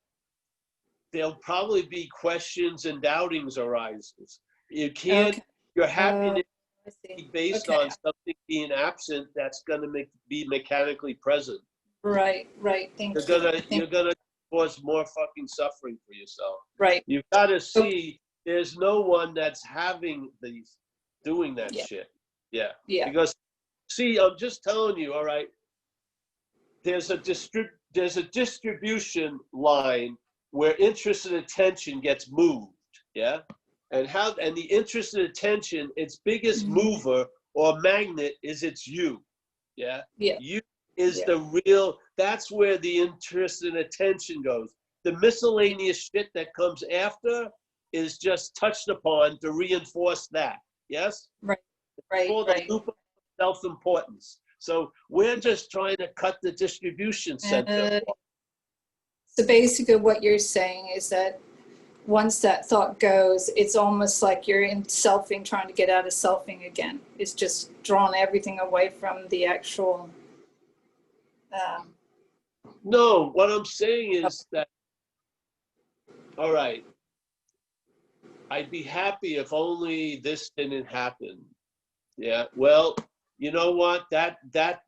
there'll probably be questions and doubtings arises. You can't, okay. your happiness I see. be based Okay. on something being absent that's going to be mechanically present. Right, right. Thank you. You're gonna cause more fucking suffering for yourself. Right. You've got to see there's no one that's having these, doing that shit. Yeah. Yeah. Because see, I'm just telling you, all right, there's a distribution line where interest and attention gets moved. Yeah. And the interest and attention, its biggest mover or magnet is it's you. Yeah. Yeah. You is the real, that's where the interest and attention goes. The miscellaneous shit that comes after is just touched upon to reinforce that. Yes? Right. Right. For the loop of self-importance. So we're just trying to cut the distribution center. So basically what you're saying is that once that thought goes, it's almost like you're in selfing, trying to get out of selfing again. It's just drawn everything away from the actual. No, what I'm saying is that, all right, I'd be happy if only this didn't happen. Yeah, well, you know what? That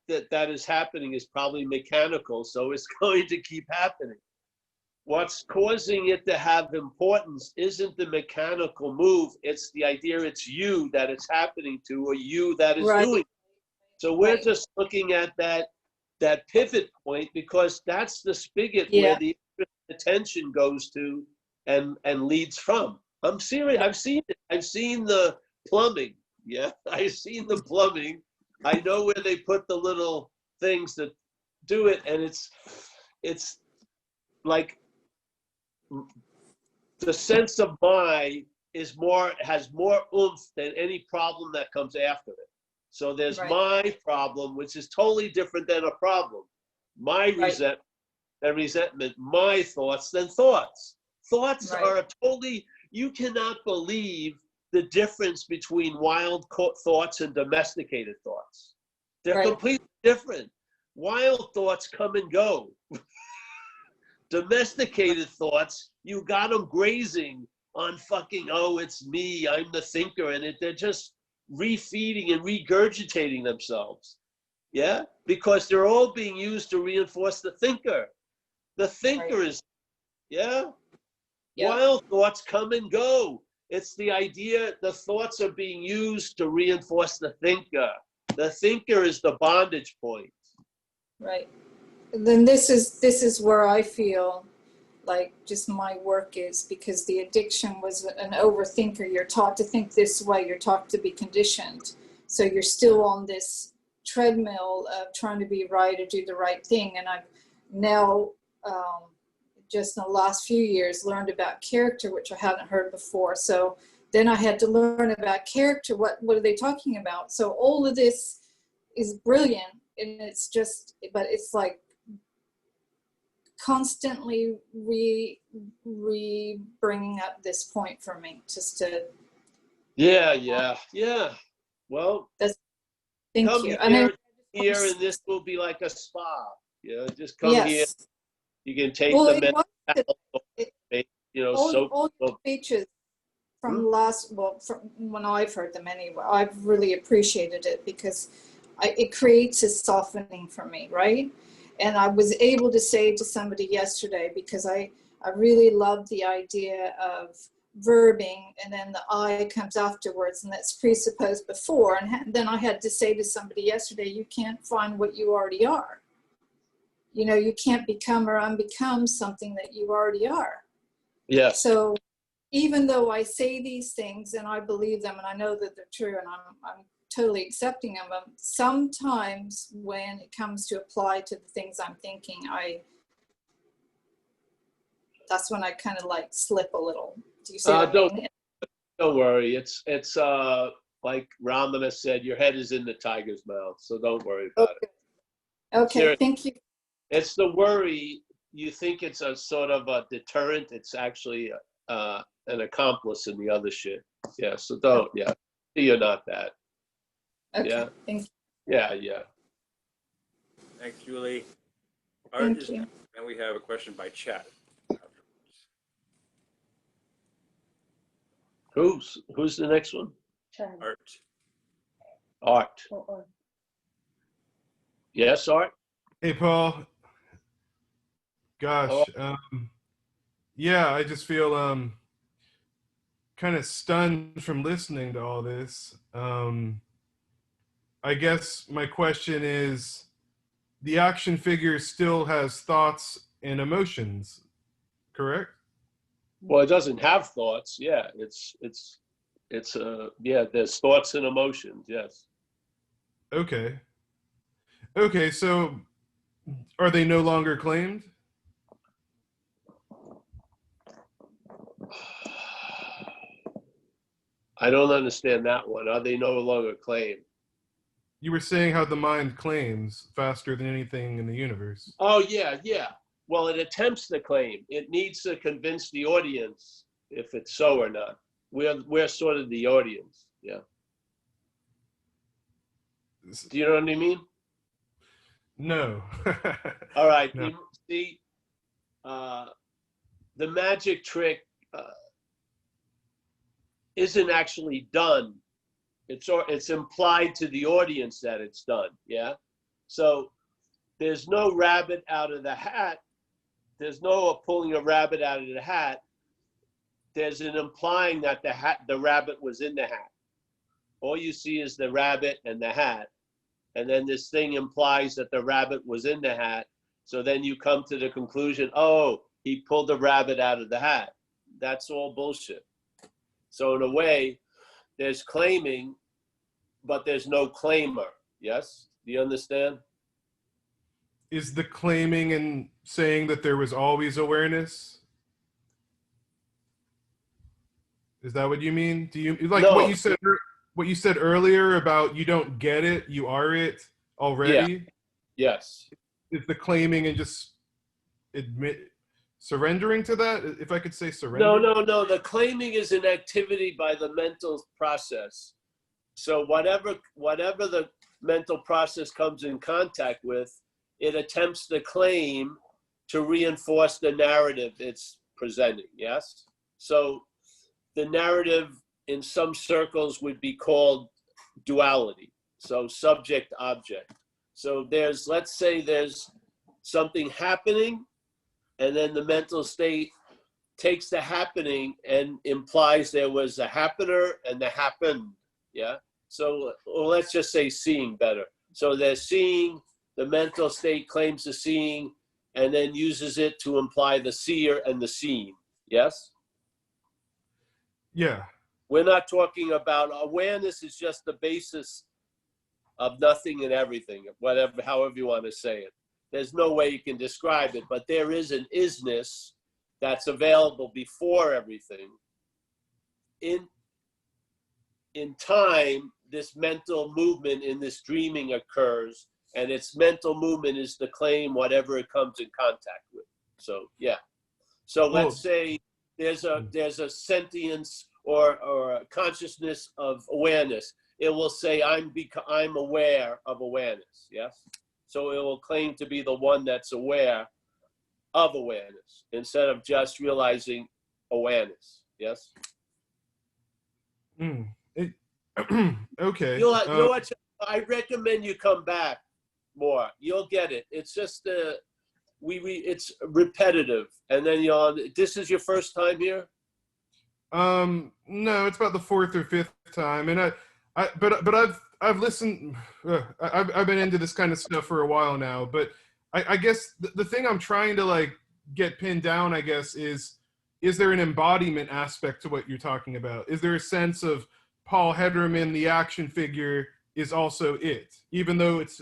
is happening is probably mechanical, so it's going to keep happening. What's causing it to have importance isn't the mechanical move, it's the idea it's you that it's happening to, or you that is doing it. So we're just looking at that pivot point, because that's the spigot where the attention goes to and leads from. I'm serious. I've seen it. I've seen the plumbing. Yeah, I've seen the plumbing. I know where they put the little things that do it, and it's like the sense of my has more oomph than any problem that comes after it. So there's my problem, which is totally different than a problem. My resentment, my thoughts, than thoughts. Thoughts are totally, you cannot believe the difference between wild thoughts and domesticated thoughts. They're completely different. Wild thoughts come and go. Domesticated thoughts, you got them grazing on fucking, oh, it's me, I'm the thinker, and they're just refeeding and regurgitating themselves. Yeah, because they're all being used to reinforce the thinker. The thinker is, wild thoughts come and go. It's the idea the thoughts are being used to reinforce the thinker. The thinker is the bondage point. Right. Then this is where I feel like just my work is, because the addiction was an overthinker. You're taught to think this way. You're taught to be conditioned. So you're still on this treadmill of trying to be right or do the right thing. And I've now, just in the last few years, learned about character, which I hadn't heard before. So then I had to learn about character. What are they talking about? So all of this is brilliant, and it's just, but it's like constantly bringing up this point for me, just to. Yeah. Well, thank come you. Here, and this will be like a spa. Just come here. You can take all your speeches from from when I've heard them anyway, I've really appreciated it, because it creates a softening for me, right? And I was able to say to somebody yesterday, because I really love the idea of verbing, and then the I comes afterwards, and that's presupposed before. And then I had to say to somebody yesterday, you can't find what you already are. You can't become or unbecome something that you already are. Yeah. So even though I say these things and I believe them and I know that they're true and I'm totally accepting of them, sometimes when it comes to apply to the things I'm thinking, that's when I kind of like slip a little. Do you see what I mean? Don't worry. It's like Ramana said, your head is in the tiger's mouth, so don't worry about it. Okay, Seriously, thank you. it's the worry. You think it's a sort of a deterrent. It's actually an accomplice in the other shit. Yeah, so don't. Yeah, you're not that. Okay, Yeah. thank you. Yeah, yeah. Thanks, Julie. Art Thank is you. next, and we have a question by chat. Who's the next one? Art. Art. Yes, Art. Hey, Paul. Gosh, yeah, I just feel kind of stunned from listening to all this. I guess my question is, the action figure still has thoughts and emotions, correct? Well, it doesn't have thoughts. Yeah, it's yeah. There's thoughts and emotions. Yes. Okay. Okay, so are they no longer claimed? I don't understand that one. Are they no longer claimed? You were saying how the mind claims faster than anything in the universe. Oh, yeah, yeah. Well, it attempts to claim. It needs to convince the audience if it's so or not. We're sort of the audience. Yeah. Do you know what I mean? No. All right. No. You see, the magic trick isn't actually done. It's implied to the audience that it's done. Yeah. So there's no rabbit out of the hat. There's no pulling a rabbit out of the hat. There's an implying that the rabbit was in the hat. All you see is the rabbit and the hat. And then this thing implies that the rabbit was in the hat. So then you come to the conclusion, oh, he pulled the rabbit out of the hat. That's all bullshit. So in a way, there's claiming, but there's no claimer. Yes? Do you understand? Is the claiming and saying that there was always awareness? Is that what you mean? Do you like No. what you said earlier about you don't get it, you are it already? Yeah. Yes. Is the claiming and just surrendering to that? If I could say surrender. No. The claiming is an activity by the mental process. So whatever the mental process comes in contact with, it attempts to claim to reinforce the narrative it's presenting. Yes. So the narrative in some circles would be called duality. So subject object. So let's say there's something happening, and then the mental state takes the happening and implies there was a happener and the happened. Yeah. So let's just say seeing better. So they're seeing, the mental state claims the seeing and then uses it to imply the seer and the seen. Yes? Yeah. We're not talking about awareness is just the basis of nothing and everything, whatever, however you want to say it. There's no way you can describe it, but there is an isness that's available before everything. In time, this mental movement in this dreaming occurs, and its mental movement is to claim whatever it comes in contact with. So, yeah. So let's say there's a sentience or a consciousness of awareness. It will say, I'm aware of awareness, yes? So it will claim to be the one that's aware of awareness instead of just realizing awareness, yes? Okay. I recommend you come back more. You'll get it. It's just it's repetitive, and then this is your first time here. No, it's about the fourth or fifth time, and I've listened. I've been into this kind of stuff for a while now, but I guess the thing I'm trying to like get pinned down, I guess, is is there an embodiment aspect to what you're talking about? Is there a sense of Paul Hedderman, the action figure, is also it, even though it's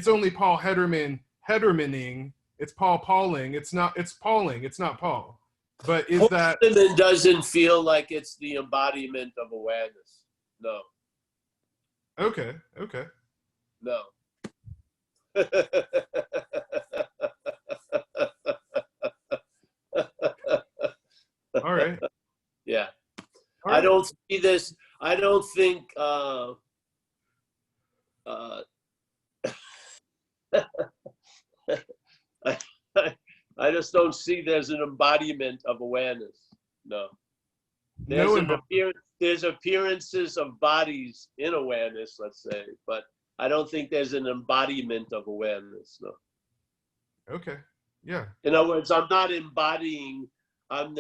only Paul Heddermaning, it's Paul Pauling, it's Pauling, it's not Paul. But is that Hedderman doesn't feel like it's the embodiment of awareness? No. okay? No. All right. Yeah. All I right. don't see this. I don't think. I just don't see there's an embodiment of awareness. No. There's there's appearances of bodies in awareness, let's say, but I don't think there's an embodiment of awareness. No. Okay. Yeah. In other words, I'm not embodying. I'm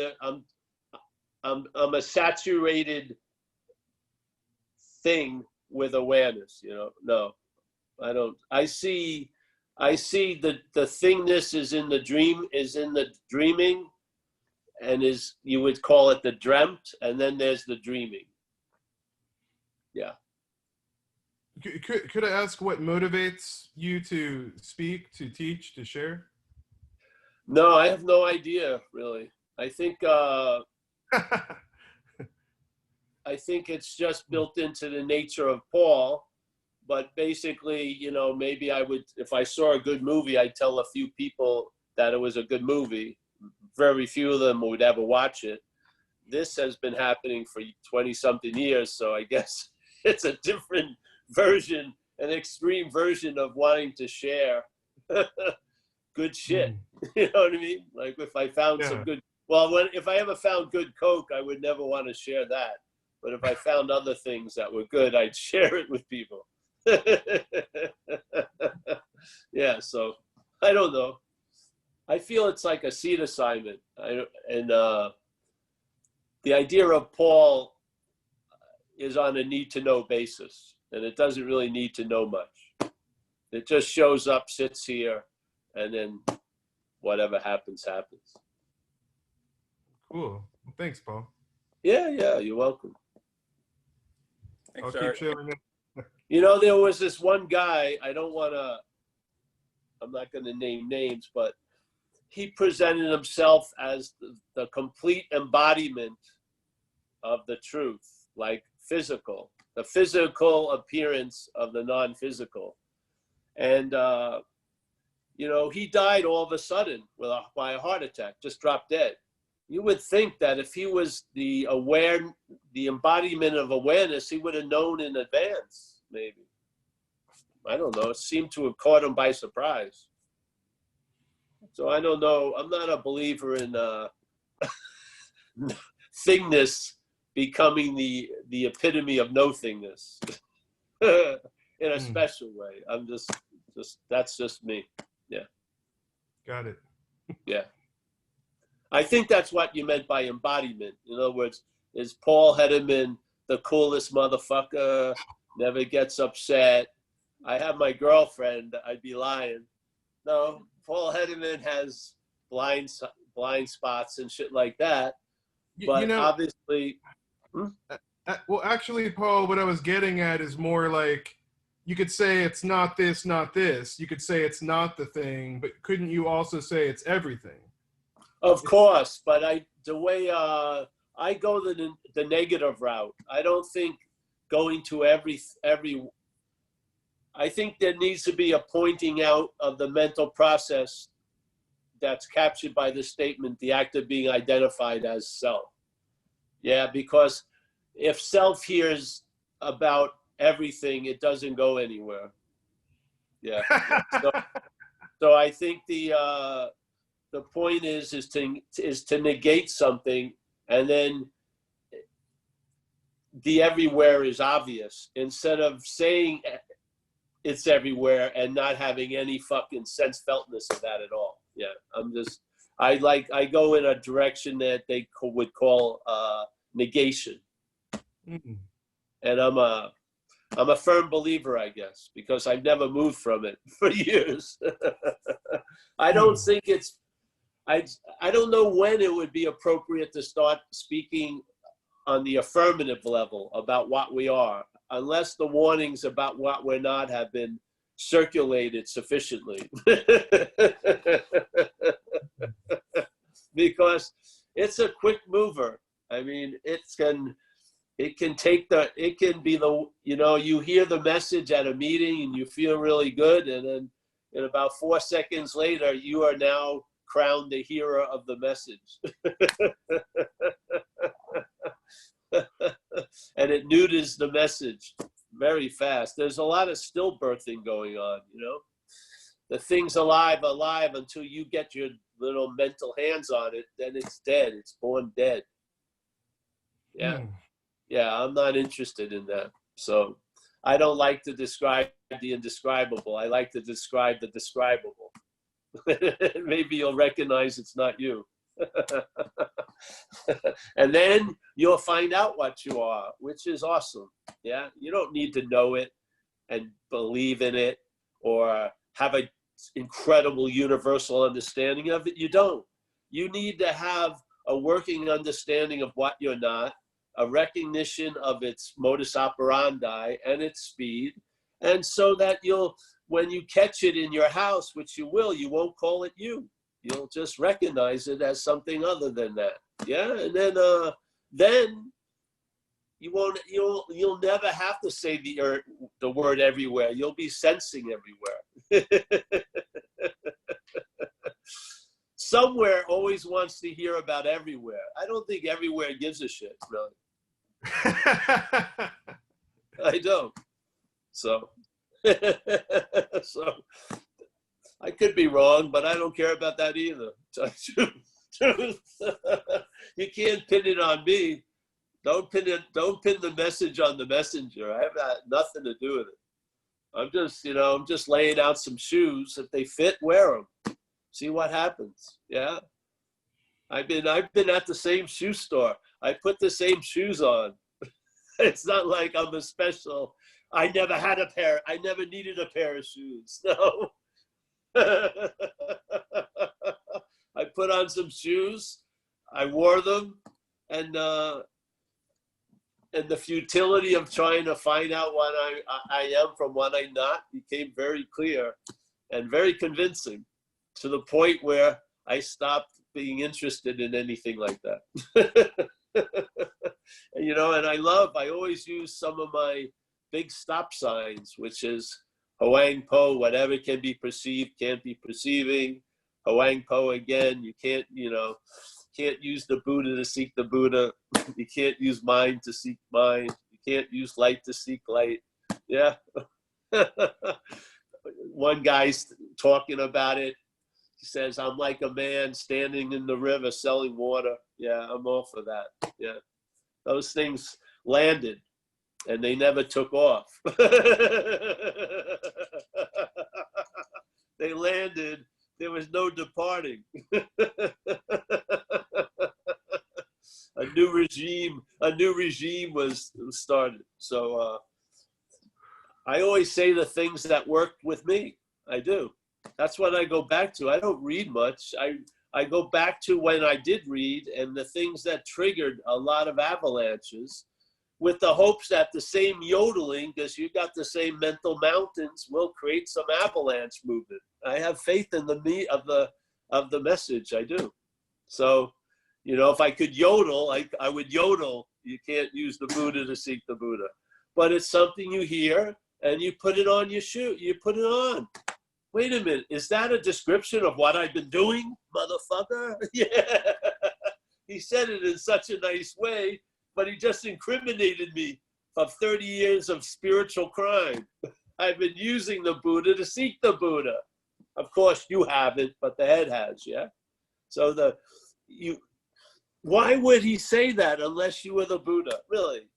a saturated thing with awareness. No, I don't. I see the thingness is in the dreaming, and you would call it the dreamt, and then there's the dreaming. Yeah. Could I ask what motivates you to speak, to teach, to share? No, I have no idea, really. I think it's just built into the nature of Paul. But basically, maybe I would, if I saw a good movie, I'd tell a few people that it was a good movie. Very few of them would ever watch it. This has been happening for 20-something years, so I guess it's a different version, an extreme version of wanting to share good shit. You know what I mean? Like if I found some good, if I ever found good Coke, I would never want to share that. But if I found other things that were good, I'd share it with people. Yeah, so I don't know. I feel it's like a seed assignment. The idea of Paul is on a need-to-know basis, and it doesn't really need to know much. It just shows up, sits here, and then whatever happens, happens. Cool. Well, thanks, Paul. Yeah, you're welcome. Thanks, I'll keep Art. sharing it. There was this one guy, I'm not going to name names, but he presented himself as the complete embodiment of the truth, like the physical appearance of the non-physical. And, he died all of a sudden by a heart attack, just dropped dead. You would think that if he was the embodiment of awareness, he would have known in advance, maybe. I don't know. It seemed to have caught him by surprise. So I don't know. I'm not a believer in thingness becoming the epitome of no thingness in a special way. I'm just that's just me. Yeah. Got it. Yeah. I think that's what you meant by embodiment. In other words, is Paul Hedderman the coolest motherfucker, never gets upset? I have my girlfriend, I'd be lying. No, Paul Hedderman has blind spots and shit like that. But obviously... Well, actually, Paul, what I was getting at is more like, you could say it's not this, not this. You could say it's not the thing, but couldn't you also say it's everything? Of course, but the way I go the negative route. I don't think going to every. I think there needs to be a pointing out of the mental process that's captured by the statement, the act of being identified as self. Yeah, because if self hears about everything, it doesn't go anywhere. Yeah. So I think the point is to negate something, and then the everywhere is obvious, instead of saying it's everywhere and not having any fucking sense feltness of that at all. Yeah, I go in a direction that they would call negation. Mm-mm. And I'm a firm believer, I guess, because I've never moved from it for years. I don't think I don't know when it would be appropriate to start speaking on the affirmative level about what we are, unless the warnings about what we're not have been circulated sufficiently. Because it's a quick mover. I mean, it can be the, you know, you hear the message at a meeting and you feel really good, and then in about 4 seconds later, you are now crowned the hero of the message. And it neuters the message very fast. There's a lot of stillbirthing going on, you know. The thing's alive until you get your little mental hands on it, then it's dead. It's born dead. Yeah. Yeah, I'm not interested in that. So I don't like to describe the indescribable. I like to describe the describable. Maybe you'll recognize it's not you. And then you'll find out what you are, which is awesome. Yeah, you don't need to know it and believe in it or have an incredible universal understanding of it. You don't. You need to have a working understanding of what you're not, a recognition of its modus operandi and its speed, and so that when you catch it in your house, which you will, you won't call it you. You'll just recognize it as something other than that. Yeah, and then you'll never have to say the word everywhere. You'll be sensing everywhere. Somewhere always wants to hear about everywhere. I don't think everywhere gives a shit, really. I don't. So, so I could be wrong, but I don't care about that either. You can't pin it on me. Don't pin the message on the messenger. I have nothing to do with it. I'm just laying out some shoes. If they fit, wear them. See what happens. Yeah. I've been at the same shoe store. I put the same shoes on. It's not like I'm a special. I never needed a pair of shoes. No. I put on some shoes. I wore them, and the futility of trying to find out what I am from what I'm not became very clear and very convincing, to the point where I stopped being interested in anything like that. And, and I always use some of my big stop signs, which is Hoang Po, whatever can be perceived can't be perceiving. Hoang Po again, you can't use the Buddha to seek the Buddha. You can't use mind to seek mind. You can't use light to seek light. Yeah. One guy's talking about it. He says, I'm like a man standing in the river selling water. Yeah, I'm all for that. Yeah. Those things landed and they never took off. They landed. There was no departing. A new regime was started. So I always say the things that worked with me. I do. That's what I go back to. I don't read much. I go back to when I did read and the things that triggered a lot of avalanches, with the hopes that the same yodeling, because you got the same mental mountains, will create some avalanche movement. I have faith in the meat of the message. I do. So, if I could yodel, I would yodel. You can't use the Buddha to seek the Buddha, but it's something you hear and you put it on your shoe. You put it on. Wait a minute, is that a description of what I've been doing, motherfucker? Yeah. He said it in such a nice way, but he just incriminated me of 30 years of spiritual crime. I've been using the Buddha to seek the Buddha. Of course, you haven't, but the head has, yeah? So why would he say that unless you were the Buddha? Really?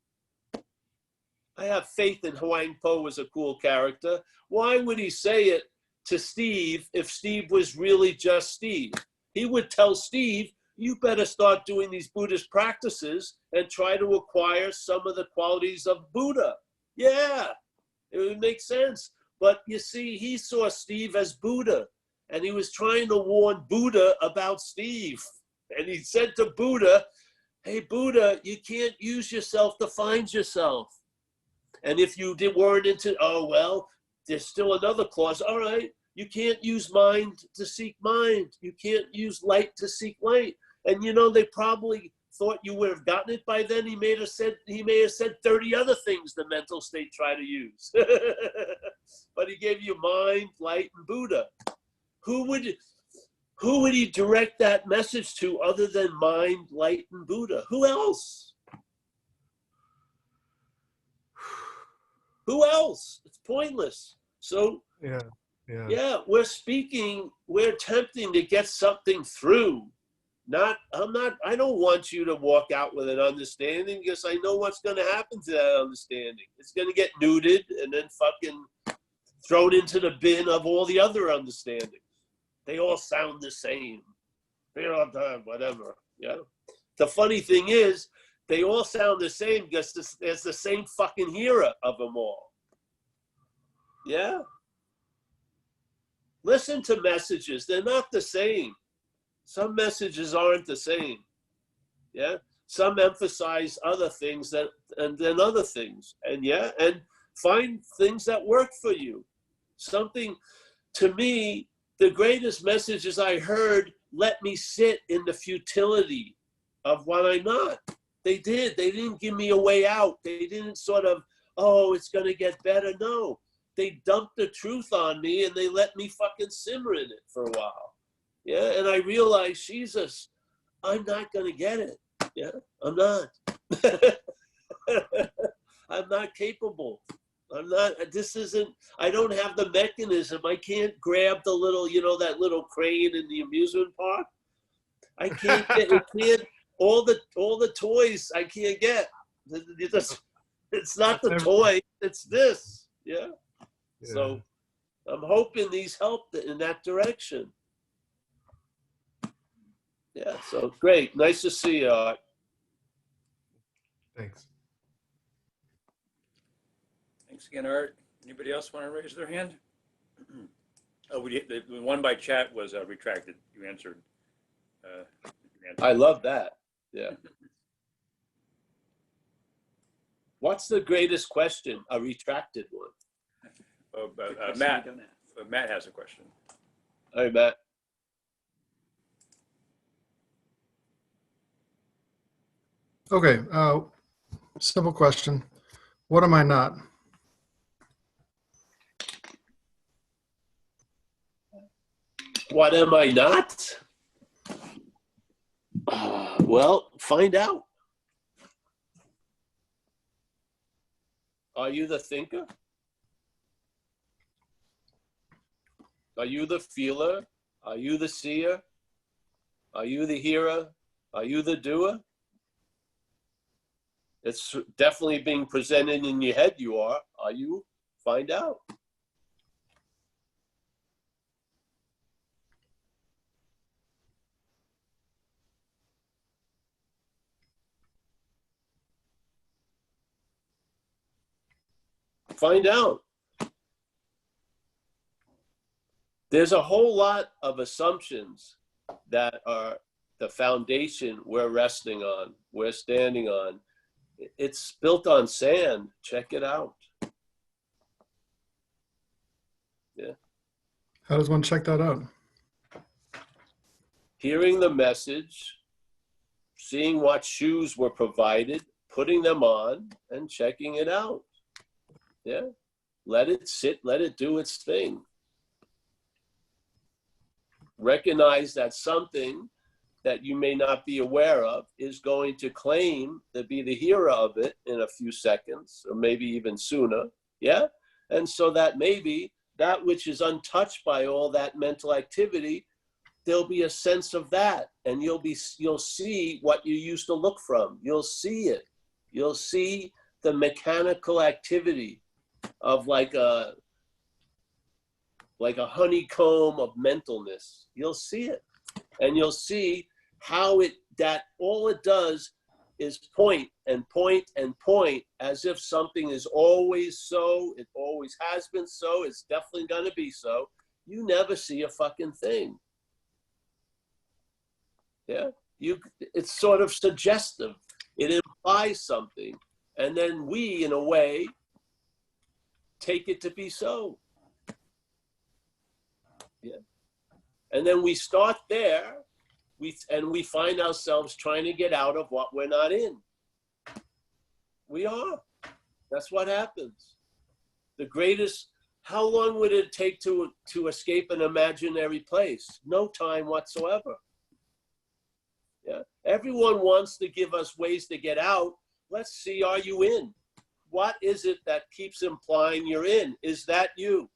I have faith in Hoang Po was a cool character. Why would he say it to Steve if Steve was really just Steve? He would tell Steve, you better start doing these Buddhist practices and try to acquire some of the qualities of Buddha. Yeah, it would make sense. But you see, he saw Steve as Buddha. and he was trying to warn Buddha about Steve. And he said to Buddha, hey, Buddha, you can't use yourself to find yourself. And if you weren't into, oh, well, there's still another clause. All right, you can't use mind to seek mind. You can't use light to seek light. And, you know, they probably thought you would have gotten it by then. He may have said 30 other things the mental state tried to use. But he gave you mind, light, and Buddha. Who would he direct that message to other than mind, light, and Buddha? Who else? Who else? It's pointless. So yeah, we're attempting to get something through. I don't want you to walk out with an understanding, because I know what's going to happen to that understanding. It's going to get neutered and then fucking thrown into the bin of all the other understandings. They all sound the same. They're all done, whatever. Yeah. The funny thing is, they all sound the same because there's the same fucking hearer of them all. Yeah. Listen to messages. They're not the same. Some messages aren't the same. Yeah. Some emphasize other things and then other things. And and find things that work for you. Something, to me, the greatest messages I heard, let me sit in the futility of what I'm not. They did. They didn't give me a way out. They didn't sort of, oh, it's going to get better. No. They dumped the truth on me and they let me fucking simmer in it for a while. Yeah. And I realized, Jesus, I'm not going to get it. Yeah. I'm not. I'm not capable. I'm not, I don't have the mechanism. I can't grab the little, that little crane in the amusement park. I can't get, all the toys I can't get. It's not the toy, it's this. Yeah. So I'm hoping these help in that direction. Yeah, so great. Nice to see you, Art. Thanks. Thanks again, Art. Anybody else want to raise their hand? Oh, the one by chat was retracted. You answered. I love that. Yeah. What's the greatest question? A retracted one. Oh, Matt has a question. Hey, Matt. Okay, simple question. What am I not? What am I not? Well, find out. Are you the thinker? Are you the feeler? Are you the seer? Are you the hearer? Are you the doer? It's definitely being presented in your head. You are. Are you? Find out. Find out. There's a whole lot of assumptions that are the foundation we're resting on, we're standing on. It's built on sand. Check it out. Yeah. How does one check that out? Hearing the message, seeing what shoes were provided, putting them on, and checking it out. Yeah. Let it sit, let it do its thing. Recognize that something that you may not be aware of is going to claim to be the hero of it in a few seconds, or maybe even sooner. Yeah. And so that maybe that which is untouched by all that mental activity, there'll be a sense of that, and you'll see what you used to look from. You'll see it. You'll see the mechanical activity of like a honeycomb of mentalness. You'll see it, and you'll see how all it does is point and point and point, as if something is always so, it always has been so, it's definitely going to be so. you never see a fucking thing. Yeah, it's sort of suggestive. It implies something, and then we, in a way, take it to be so. Yeah, and then we start there, we find ourselves trying to get out of what we're not in. We are. That's what happens. The greatest. How long would it take to escape an imaginary place? No time whatsoever. Yeah. Everyone wants to give us ways to get out. Let's see, are you in? What is it that keeps implying you're in? Is that you?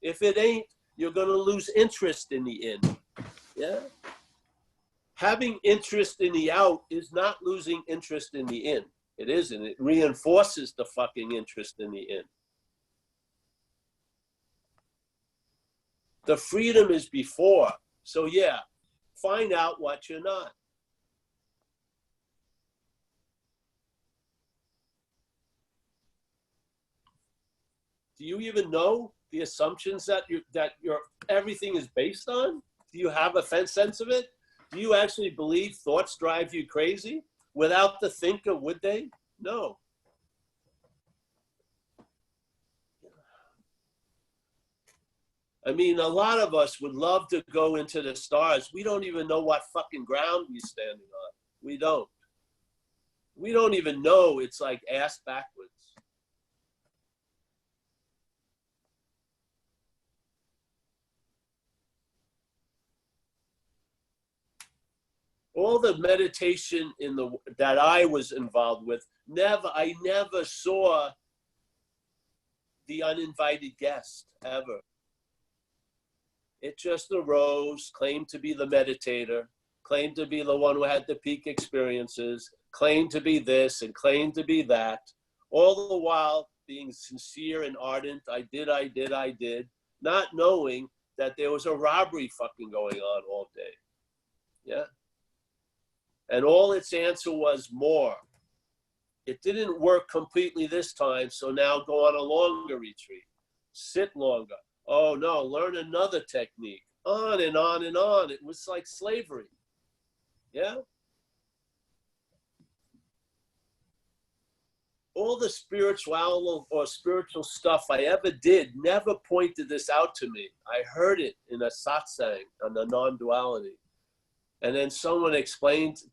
If it ain't, you're going to lose interest in the in. Yeah. Having interest in the out is not losing interest in the in. It isn't. It reinforces the fucking interest in the in. The freedom is before. So yeah, find out what you're not. Do you even know the assumptions that your everything is based on? Do you have a sense of it? Do you actually believe thoughts drive you crazy? Without the thinker, would they? No. I mean, a lot of us would love to go into the stars. We don't even know what fucking ground we're standing on. We don't. We don't even know. It's like ass backwards. All the meditation that I was involved with, I never saw the uninvited guest ever. It just arose, claimed to be the meditator, claimed to be the one who had the peak experiences, claimed to be this and claimed to be that, all the while being sincere and ardent. I did, not knowing that there was a robbery fucking going on all day. Yeah. And all its answer was more. It didn't work completely this time, so now go on a longer retreat. Sit longer. Oh no, learn another technique. On and on and on. It was like slavery. Yeah? All the spiritual stuff I ever did never pointed this out to me. I heard it in a satsang on the non-duality. And then someone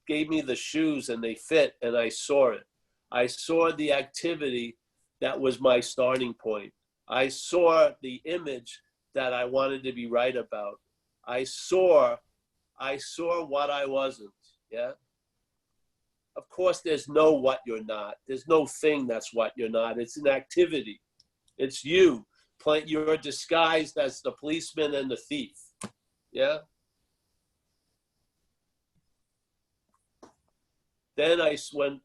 gave me the shoes and they fit, and I saw it. I saw the activity that was my starting point. I saw the image that I wanted to be right about. I saw what I wasn't, yeah? Of course, there's no what you're not. There's no thing that's what you're not. It's an activity. It's you. You're disguised as the policeman and the thief, yeah? Then I swear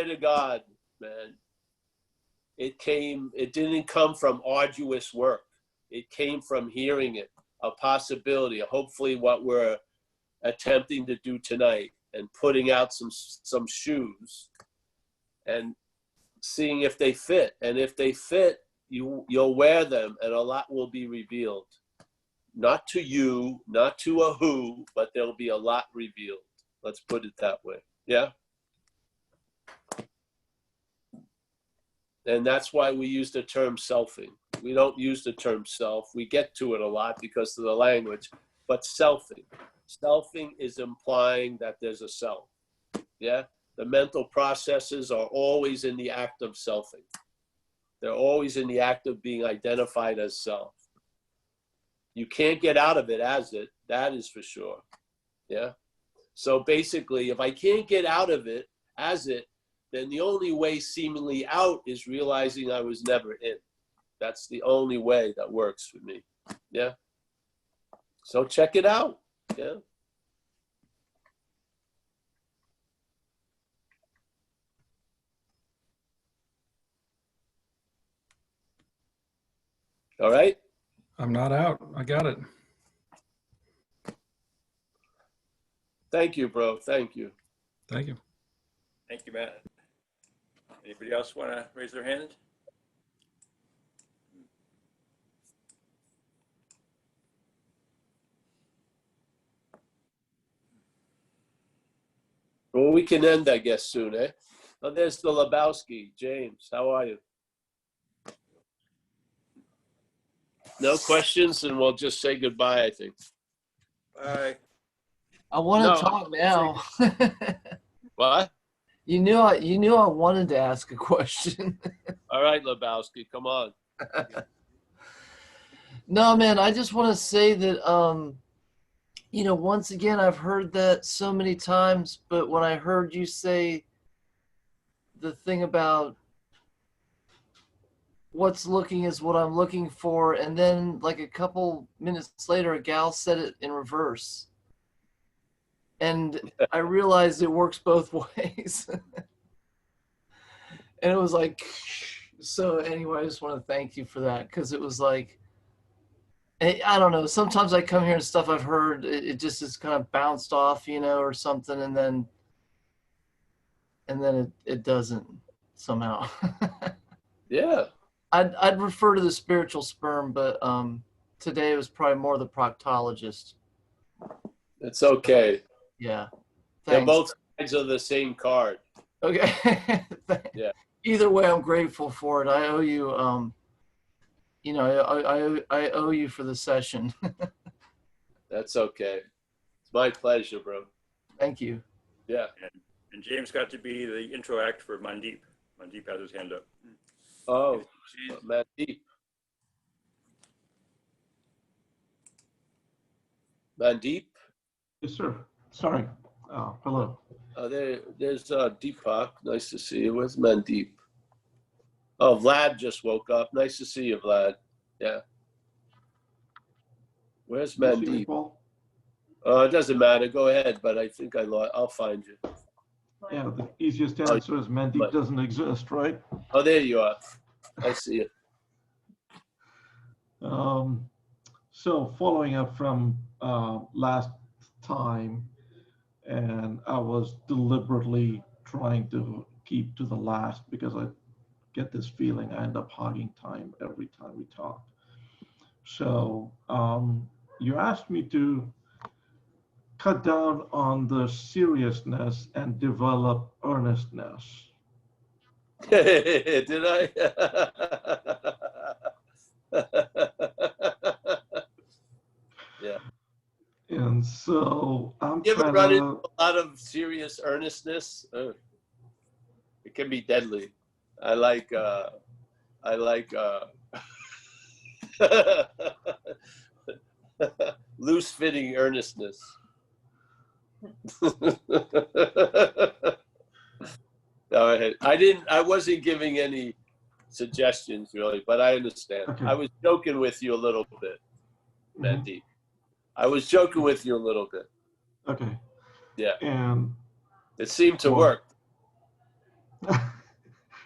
to God, man, it didn't come from arduous work. It came from hearing it, a possibility, hopefully what we're attempting to do tonight, and putting out some shoes and seeing if they fit. And if they fit, you'll wear them and a lot will be revealed. Not to you, not to a who, but there'll be a lot revealed. Let's put it that way. Yeah? And that's why we use the term selfing. We don't use the term self. We get to it a lot because of the language, but selfing. Selfing is implying that there's a self. Yeah? The mental processes are always in the act of selfing. They're always in the act of being identified as self. You can't get out of it as it, that is for sure. Yeah? So basically, if I can't get out of it as it, then the only way seemingly out is realizing I was never in. That's the only way that works for me. Yeah? So check it out. Yeah? All right? I'm not out. I got it. Thank you, bro. Thank you. Thank you. Thank you, Matt. Anybody else want to raise their hand? Well, we can end, I guess, soon, eh? Oh, there's the Lebowski. James, how are you? No questions, and we'll just say goodbye, I think. Bye. I want No, to talk now. What? You knew I wanted to ask a question. All right, Lebowski, come on. No, man, I just want to say that once again I've heard that so many times, but when I heard you say the thing about what's looking is what I'm looking for, and then like a couple minutes later a gal said it in reverse. And I realized it works both ways. And it was like, so anyway, I just want to thank you for that, because it was like, I don't know, sometimes I come here and stuff I've heard, it just is kind of bounced off, or something, and then it doesn't somehow. Yeah. I'd refer to the spiritual sperm, but today it was probably more the proctologist. It's okay. Yeah. They're Thanks. both sides of the same card. Okay. Yeah. Either way, I'm grateful for it. I owe you, I owe you for the session. That's okay. It's my pleasure, bro. Thank you. Yeah. And James got to be the intro act for Mandeep. Mandeep has his hand up. Oh, Mandeep. Mandeep? Yes, sir. Sorry. Hello. There's Deepak. Nice to see you. Where's Mandeep? Oh, Vlad just woke up. Nice to see you, Vlad. Yeah. Where's Can you see me, Mandeep? Paul? It doesn't matter. Go ahead, but I think I'll find you. Yeah, the easiest answer is Mandeep doesn't exist, right? Oh, there you are. I see it. So following up from last time, and I was deliberately trying to keep to the last because I get this feeling I end up hogging time every time we talk. So you asked me to cut down on the seriousness and develop earnestness. Did I? Yeah. And so I'm You ever trying run into to, a lot of serious earnestness? It can be deadly. I like loose-fitting earnestness. Go ahead. I wasn't giving any suggestions really, but I understand. Okay. I was joking with you a little bit, Mandeep. I was joking with you a little bit. okay. Yeah. And It seemed to Well, work.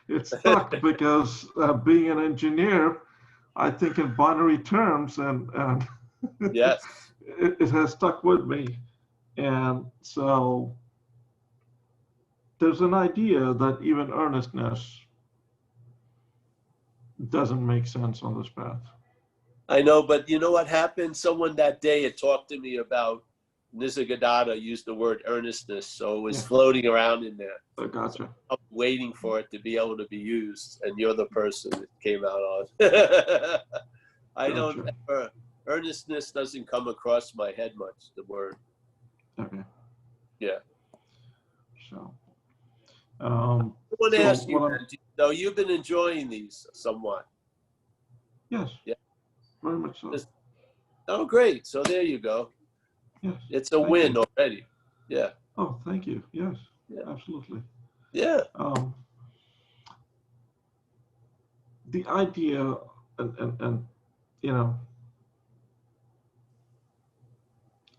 it stuck because being an engineer, I think in binary terms, and Yes. it has stuck with me. And so there's an idea that even earnestness doesn't make sense on this path. I know, but you know what happened? Someone that day had talked to me about Nisargadatta used the word earnestness, so it was Yeah. floating around in there. I gotcha. I'm waiting for it to be able to be used, and you're the person it came out on. I don't Gotcha. ever, earnestness doesn't come across my head much, the word. Okay. Yeah. So, I want to so ask you, what I'm- though, you've been enjoying these somewhat. yes. Yeah. Very much so. Just- Oh, great. So there you go. Yes. It's a Thank win you. already. Yeah. Oh, thank you. Yes. Yeah. Absolutely. Yeah. The idea, and you know,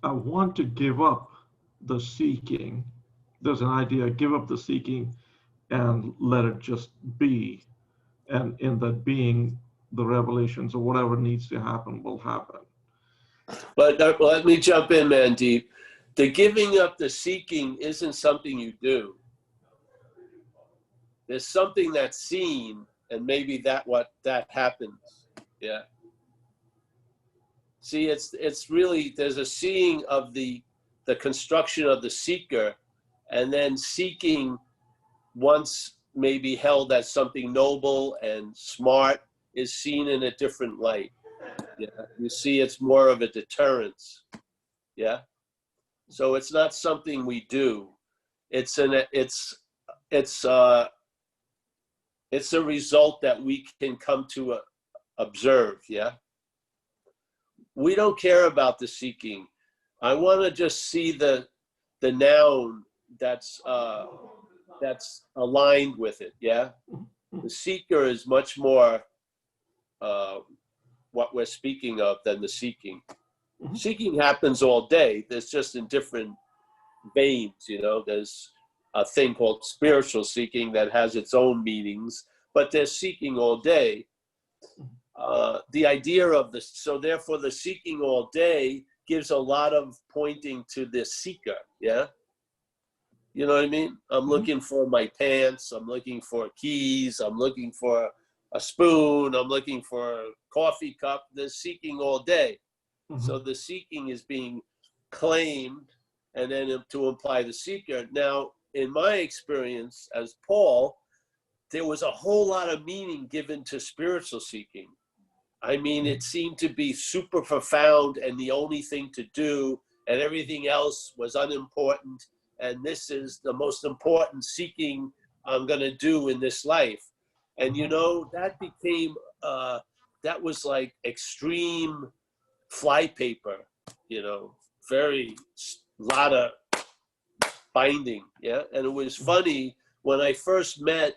I want to give up the seeking. There's an idea, give up the seeking and let it just be. And in that being, the revelations or whatever needs to happen will happen. But let me jump in, Mandeep. The giving up the seeking isn't something you do. There's something that's seen, and maybe that happens. Yeah. See, it's really, there's a seeing of the construction of the seeker, And then seeking, once maybe held as something noble and smart, is seen in a different light. Yeah, you see, it's more of a deterrence. Yeah, so it's not something we do. It's a result that we can come to observe. Yeah, we don't care about the seeking. I want to just see the noun that's aligned with it. Yeah, the seeker is much more what we're speaking of than the seeking. Seeking happens all day. There's just in different veins, you know. There's a thing called spiritual seeking that has its own meanings, but they're seeking all day. The idea of so therefore the seeking all day gives a lot of pointing to the seeker. Yeah, you know what I mean? I'm looking for my pants, I'm looking for keys, I'm looking for a spoon, I'm looking for a coffee cup. They're seeking all day. So the seeking is being claimed, and then to imply the seeker. Now, in my experience as Paul, there was a whole lot of meaning given to spiritual seeking. I mean, it seemed to be super profound and the only thing to do, and everything else was unimportant. And this is the most important seeking I'm going to do in this life. And, you know, that became, that was like extreme flypaper, you know, very lot of binding. Yeah. And it was funny when I first met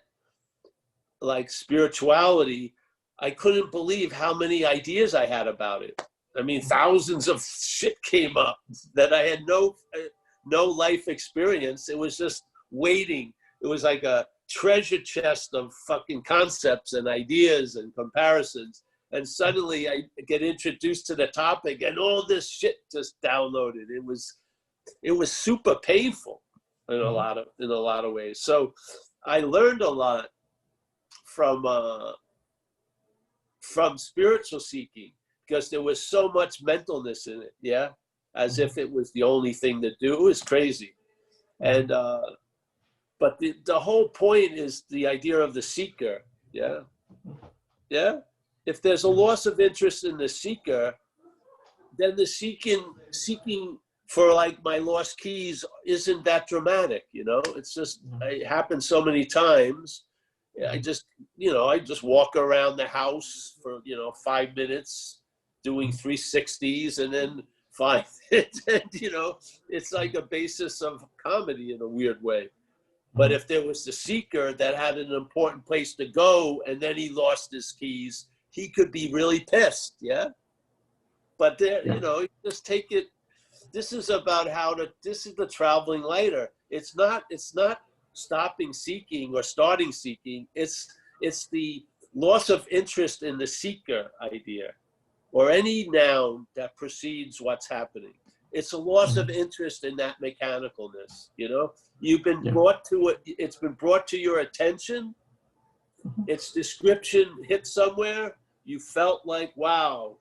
like spirituality, I couldn't believe how many ideas I had about it. I mean, thousands of shit came up that I had no life experience. It was just waiting. It was like a treasure chest of fucking concepts and ideas and comparisons. And suddenly I get introduced to the topic and all this shit just downloaded. It was super painful in a lot of ways. So I learned a lot from spiritual seeking because there was so much mentalness in it. Yeah. As if it was the only thing to do. It was crazy. And, but the whole point is the idea of the seeker. Yeah. Yeah. If there's a loss of interest in the seeker, then the seeking for like my lost keys isn't that dramatic, you know? It's just, it happens so many times. I just walk around the house for, 5 minutes doing 360s and then find it. And, it's like a basis of comedy in a weird way. But if there was the seeker that had an important place to go and then he lost his keys, he could be really pissed, yeah? But there, you just take it. This is about this is the traveling lighter. It's not stopping seeking or starting seeking. It's the loss of interest in the seeker idea or any noun that precedes what's happening. It's a loss of interest in that mechanicalness, You've been brought to it. It's been brought to your attention. Its description hit somewhere. You felt like, wow,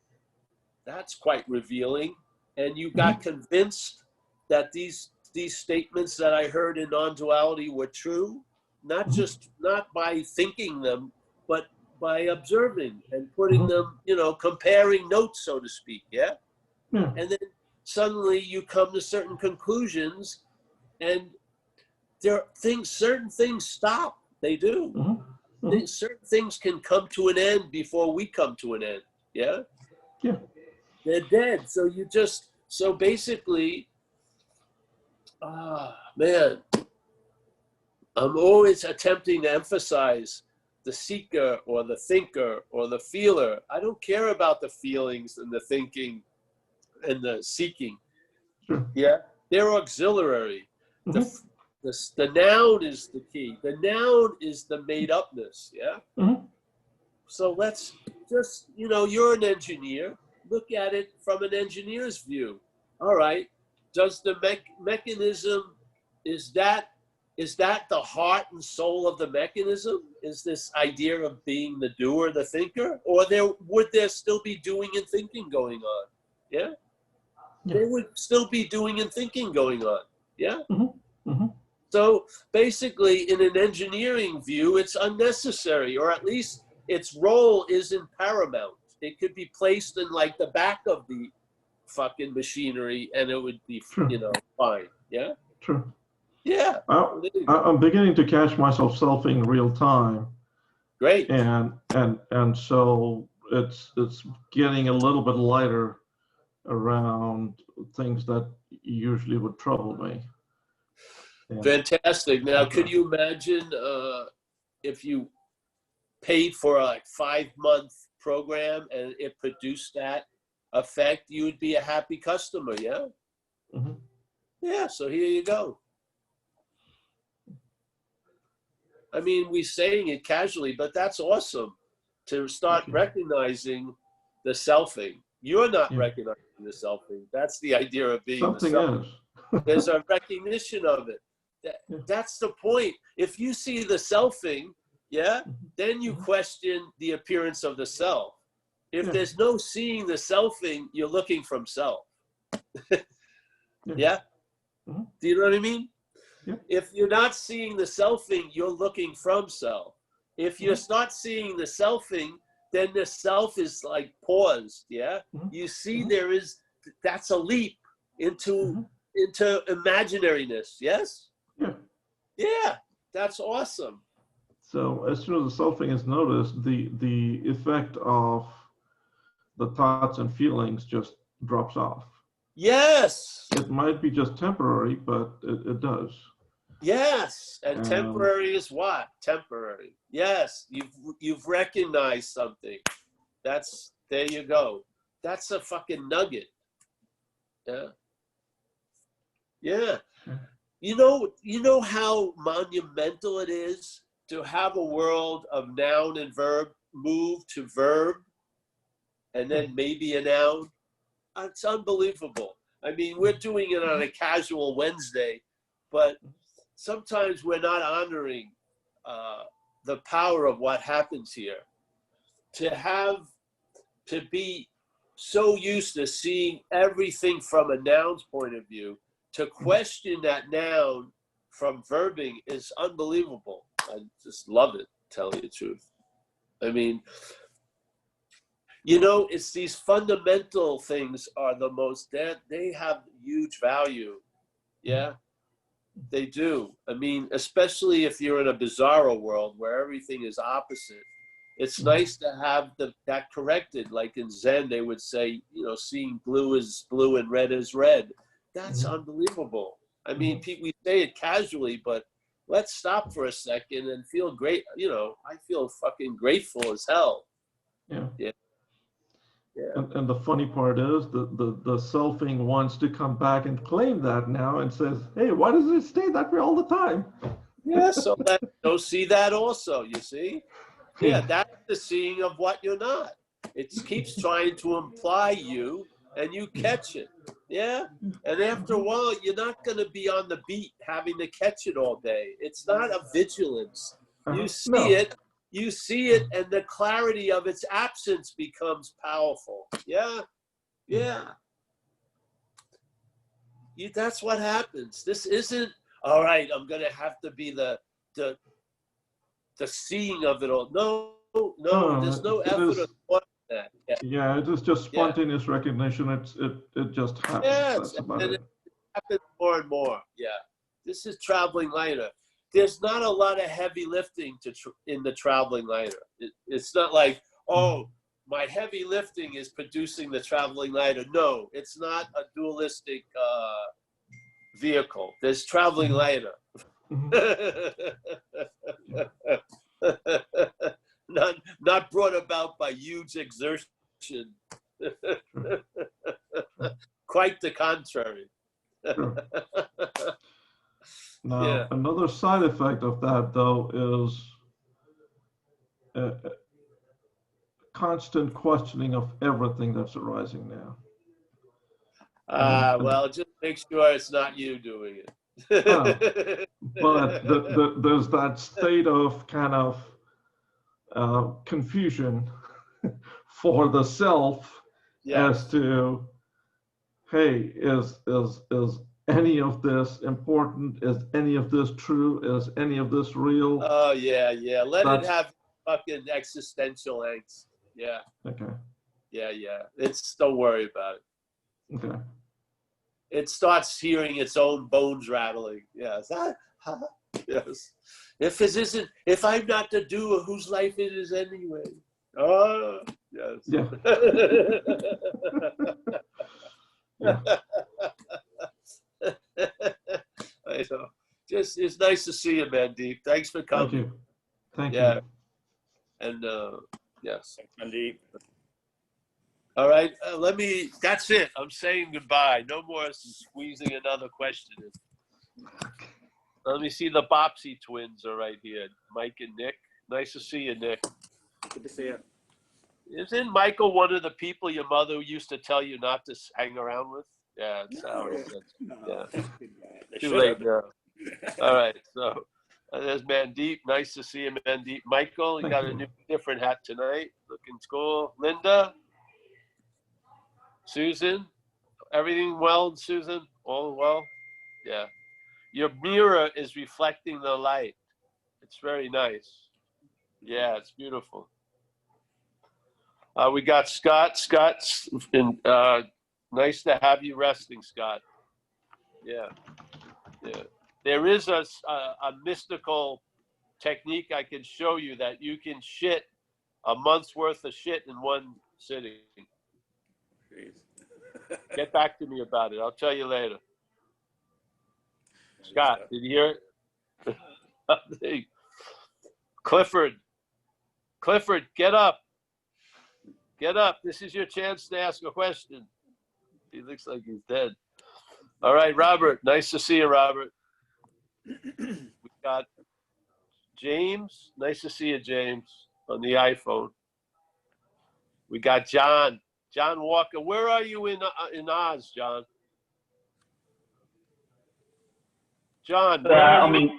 that's quite revealing. And you got convinced that these statements that I heard in non-duality were true, not by thinking them, but by observing and putting them, comparing notes, so to speak. Yeah. And then suddenly you come to certain conclusions and certain things stop. They do. Certain things can come to an end before we come to an end. Yeah. Yeah. They're dead. So basically, man, I'm always attempting to emphasize the seeker or the thinker or the feeler. I don't care about the feelings and the thinking and the seeking. Yeah. They're auxiliary. The noun is the key. The noun is the made upness. Yeah. So let's just, you're an engineer. Look at it from an engineer's view. All right. Does the mechanism, is that the heart and soul of the mechanism? Is this idea of being the doer, the thinker? Or would there still be doing and thinking going on? Yeah. There would still be doing and thinking going on. Yeah. So basically, in an engineering view, it's unnecessary, or at least its role isn't paramount. It could be placed in like the back of the fucking machinery and it would be, True. you know, fine. Yeah? True. Yeah. I'm beginning to catch myself selfing real time, Great. and so it's getting a little bit lighter around things that usually would trouble me. And Fantastic. Now, could you imagine if you paid for a like 5-month program and it produced that effect, you would be a happy customer, yeah? Mhm. Yeah, so here you go. I mean, we're saying it casually, but that's awesome to start Thank you. recognizing the selfing. You're not Yeah. recognizing the selfing. That's the idea of being Something the self. is. There's a recognition of it. Yeah. That's the point. If you see the selfing, yeah, then you Mhm. question the appearance of the self. If Yeah. there's no seeing the selfing, you're looking from self. Yeah. Yeah? Mhm. Do you know what I mean? Yeah. If you're not seeing the selfing, you're looking from self. If you're not seeing the selfing, then the self is like paused. Yeah. Mhm. You see, Mhm. that's a leap into imaginariness. Yes. Yeah. Yeah. That's awesome. So as soon as the selfing is noticed, the effect of the thoughts and feelings just drops off. Yes. It might be just temporary, but it does. Yes. And temporary is what? Temporary. Yes. You've recognized something. There you go. That's a fucking nugget. Yeah. Yeah. You know how monumental it is to have a world of noun and verb move to verb and then maybe a noun? It's unbelievable. I mean, we're doing it on a casual Wednesday, but sometimes we're not honoring the power of what happens here. To be so used to seeing everything from a noun's point of view, to question that noun from verbing is unbelievable. I just love it, tell you the truth. I mean, you know, it's these fundamental things are the most, they have huge value. Yeah, they do. I mean, especially if you're in a bizarro world where everything is opposite. It's nice to have that corrected. Like in Zen, they would say, you know, seeing blue is blue and red is red. That's unbelievable. I mean, we say it casually, but let's stop for a second and feel great. You know, I feel fucking grateful as hell. Yeah. Yeah. Yeah. And the funny part is the selfing wants to come back and claim that now and says, hey, why does it stay that way all the time? Yeah, so let's go see that also, you see? Yeah, that's the seeing of what you're not. It keeps trying to imply you, and you catch it. Yeah? And after a while, you're not going to be on the beat having to catch it all day. It's not a vigilance. You see it, and the clarity of its absence becomes powerful. Yeah? Yeah. That's what happens. This isn't, all right, I'm going to have to be the seeing of it all. No, there's no effort or thought in that. Yeah, it is just spontaneous recognition. It just happens. Yes, That's about and it. it happens more and more. Yeah, this is traveling lighter. There's not a lot of heavy lifting in the traveling lighter. It's not like, oh, my heavy lifting is producing the traveling lighter. No, it's not a dualistic vehicle. There's traveling lighter. Not brought about by huge exertion. Quite the contrary. Sure. Now, another side effect of that, though, is constant questioning of everything that's arising now. Well, just make sure it's not you doing it. But there's that state of kind of confusion for the self as to, hey, is any of this important? Is any of this true? Is any of this real? Oh yeah, yeah. Let it That's- have fucking existential angst. Yeah, Okay. yeah, yeah. It's don't worry about it. Okay. It starts hearing its own bones rattling. Yes. Yes. If I'm not the doer, whose life it is anyway? Oh, yes. Yeah. Yeah. I know. Just it's nice to see you, Mandeep. Thanks for Thank coming. you. Thank Yeah. you. And yes. Mandeep. All right. That's it. I'm saying goodbye. No more squeezing another question in. Let me see. The Bopsy twins are right here. Mike and Nick. Nice to see you, Nick. Good to see you. Isn't Michael one of the people your mother used to tell you not to hang around with? Yeah, it's how it is. Yeah. They Too should late have. now. All right. So there's Mandeep. Nice to see you, Mandeep. Michael, you Thank got you. a new different hat tonight. Looking cool. Linda. Susan. Everything well, Susan? All well? Yeah. Your mirror is reflecting the light. It's very nice. Yeah, it's beautiful. We got Scott. Scott's nice to have you resting, Scott. Yeah, yeah. There is a mystical technique I can show you that you can shit a month's worth of shit in one sitting. Jeez. Get back to me about it. I'll tell you later. Scott, did you hear it? Clifford, get up. Get up. This is your chance to ask a question. He looks like he's dead. All right, Robert. Nice to see you, Robert. We got James. Nice to see you, James, on the iPhone. We got John. John Walker. Where are you in Oz, John? John. where are you?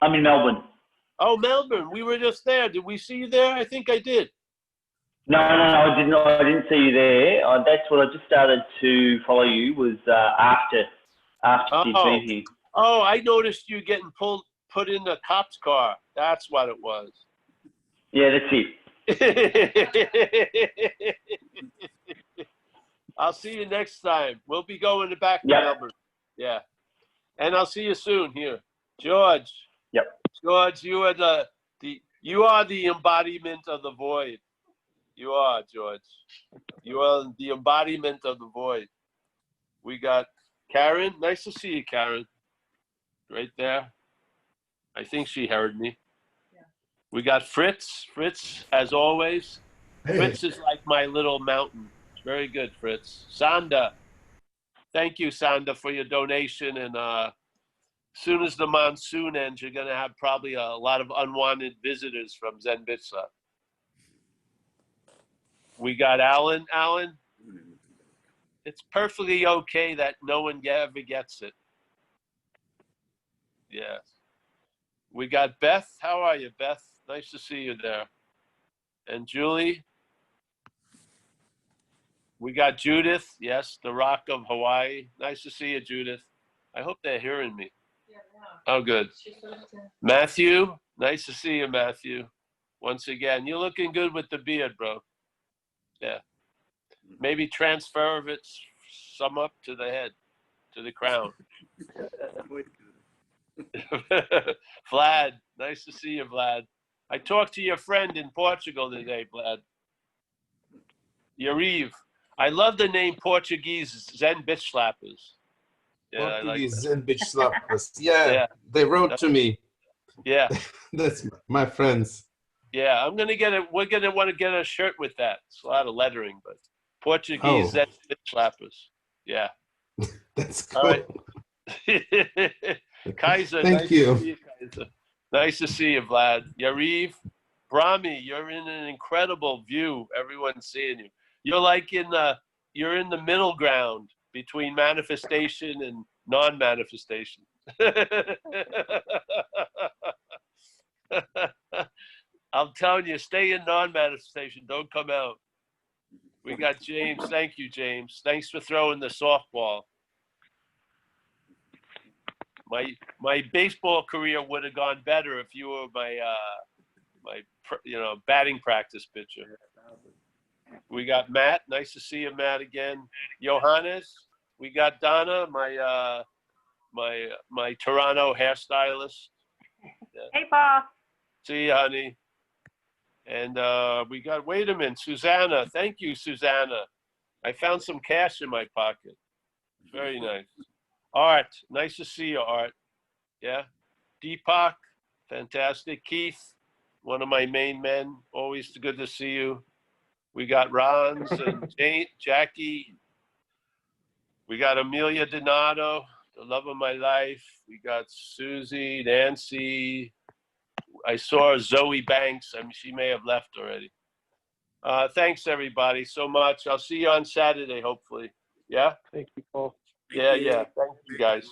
I'm in Melbourne. Oh, Melbourne. We were just there. Did we see you there? I think I did. No, I did not. I didn't see you there. That's what I just started to follow you was after you'd been here. Oh, I noticed you getting put in the cop's car. That's what it was. Yeah, that's it. I'll see you next time. We'll be going back to Yep. Melbourne. Yeah. And I'll see you soon here. George. Yep. George, you are the embodiment of the void. You are, George. You are the embodiment of the void. We got Karen. Nice to see you, Karen. Right there. I think she heard me. Yeah. We got Fritz. Fritz, as always. Hey. Fritz is like my little mountain. Very good, Fritz. Sanda. Thank you, Sanda, for your donation. And as soon as the monsoon ends, you're going to have probably a lot of unwanted visitors from Zen Bitsa. We got Alan. Alan, it's perfectly okay that no one ever gets it. Yes. We got Beth. How are you, Beth? Nice to see you there. And Julie. We got Judith. Yes, the Rock of Hawaii. Nice to see you, Judith. I hope they're hearing me. Yeah. Oh, good. Matthew. Nice to see you, Matthew. Once again, you're looking good with the beard, bro. Yeah. Maybe transfer of it some up to the head, to the crown. Vlad, nice to see you, Vlad. I talked to your friend in Portugal today, Vlad. Yariv. I love the name Portuguese Zen bitch slappers. Yeah, Portuguese like Zen bitch slappers. Yeah, they wrote to me. Yeah. That's my friends. Yeah, I'm gonna get it. We're gonna want to get a shirt with that. It's a lot of lettering, but Portuguese Zen bitch slappers. Yeah. That's cool. All right. Kaiser, Thank you. To see you, Kaiser. Nice to see you, Vlad. Yariv, Brahmi, you're in an incredible view. Everyone's seeing you. You're like you're in the middle ground between manifestation and non-manifestation. I'm telling you, stay in non-manifestation. Don't come out. We got James. Thank you, James. Thanks for throwing the softball. my baseball career would have gone better if you were my batting practice pitcher. We got Matt. Nice to see you, Matt, again. Johannes. We got Donna, my Toronto hairstylist. Yeah. Hey, Paul. See you, honey. And we got, wait a minute, Susanna. Thank you, Susanna. I found some cash in my pocket. Very nice. Art, nice to see you, Art. Yeah. Deepak, fantastic. Keith, one of my main men. Always good to see you. We got Ron's and Jane, Jackie. We got Amelia Donato, the love of my life. We got Susie, Nancy. I saw Zoe Banks. I mean, she may have left already. Thanks, everybody, so much. I'll see you on Saturday, hopefully. Yeah? Thank you, Paul. Yeah. Thank you, guys.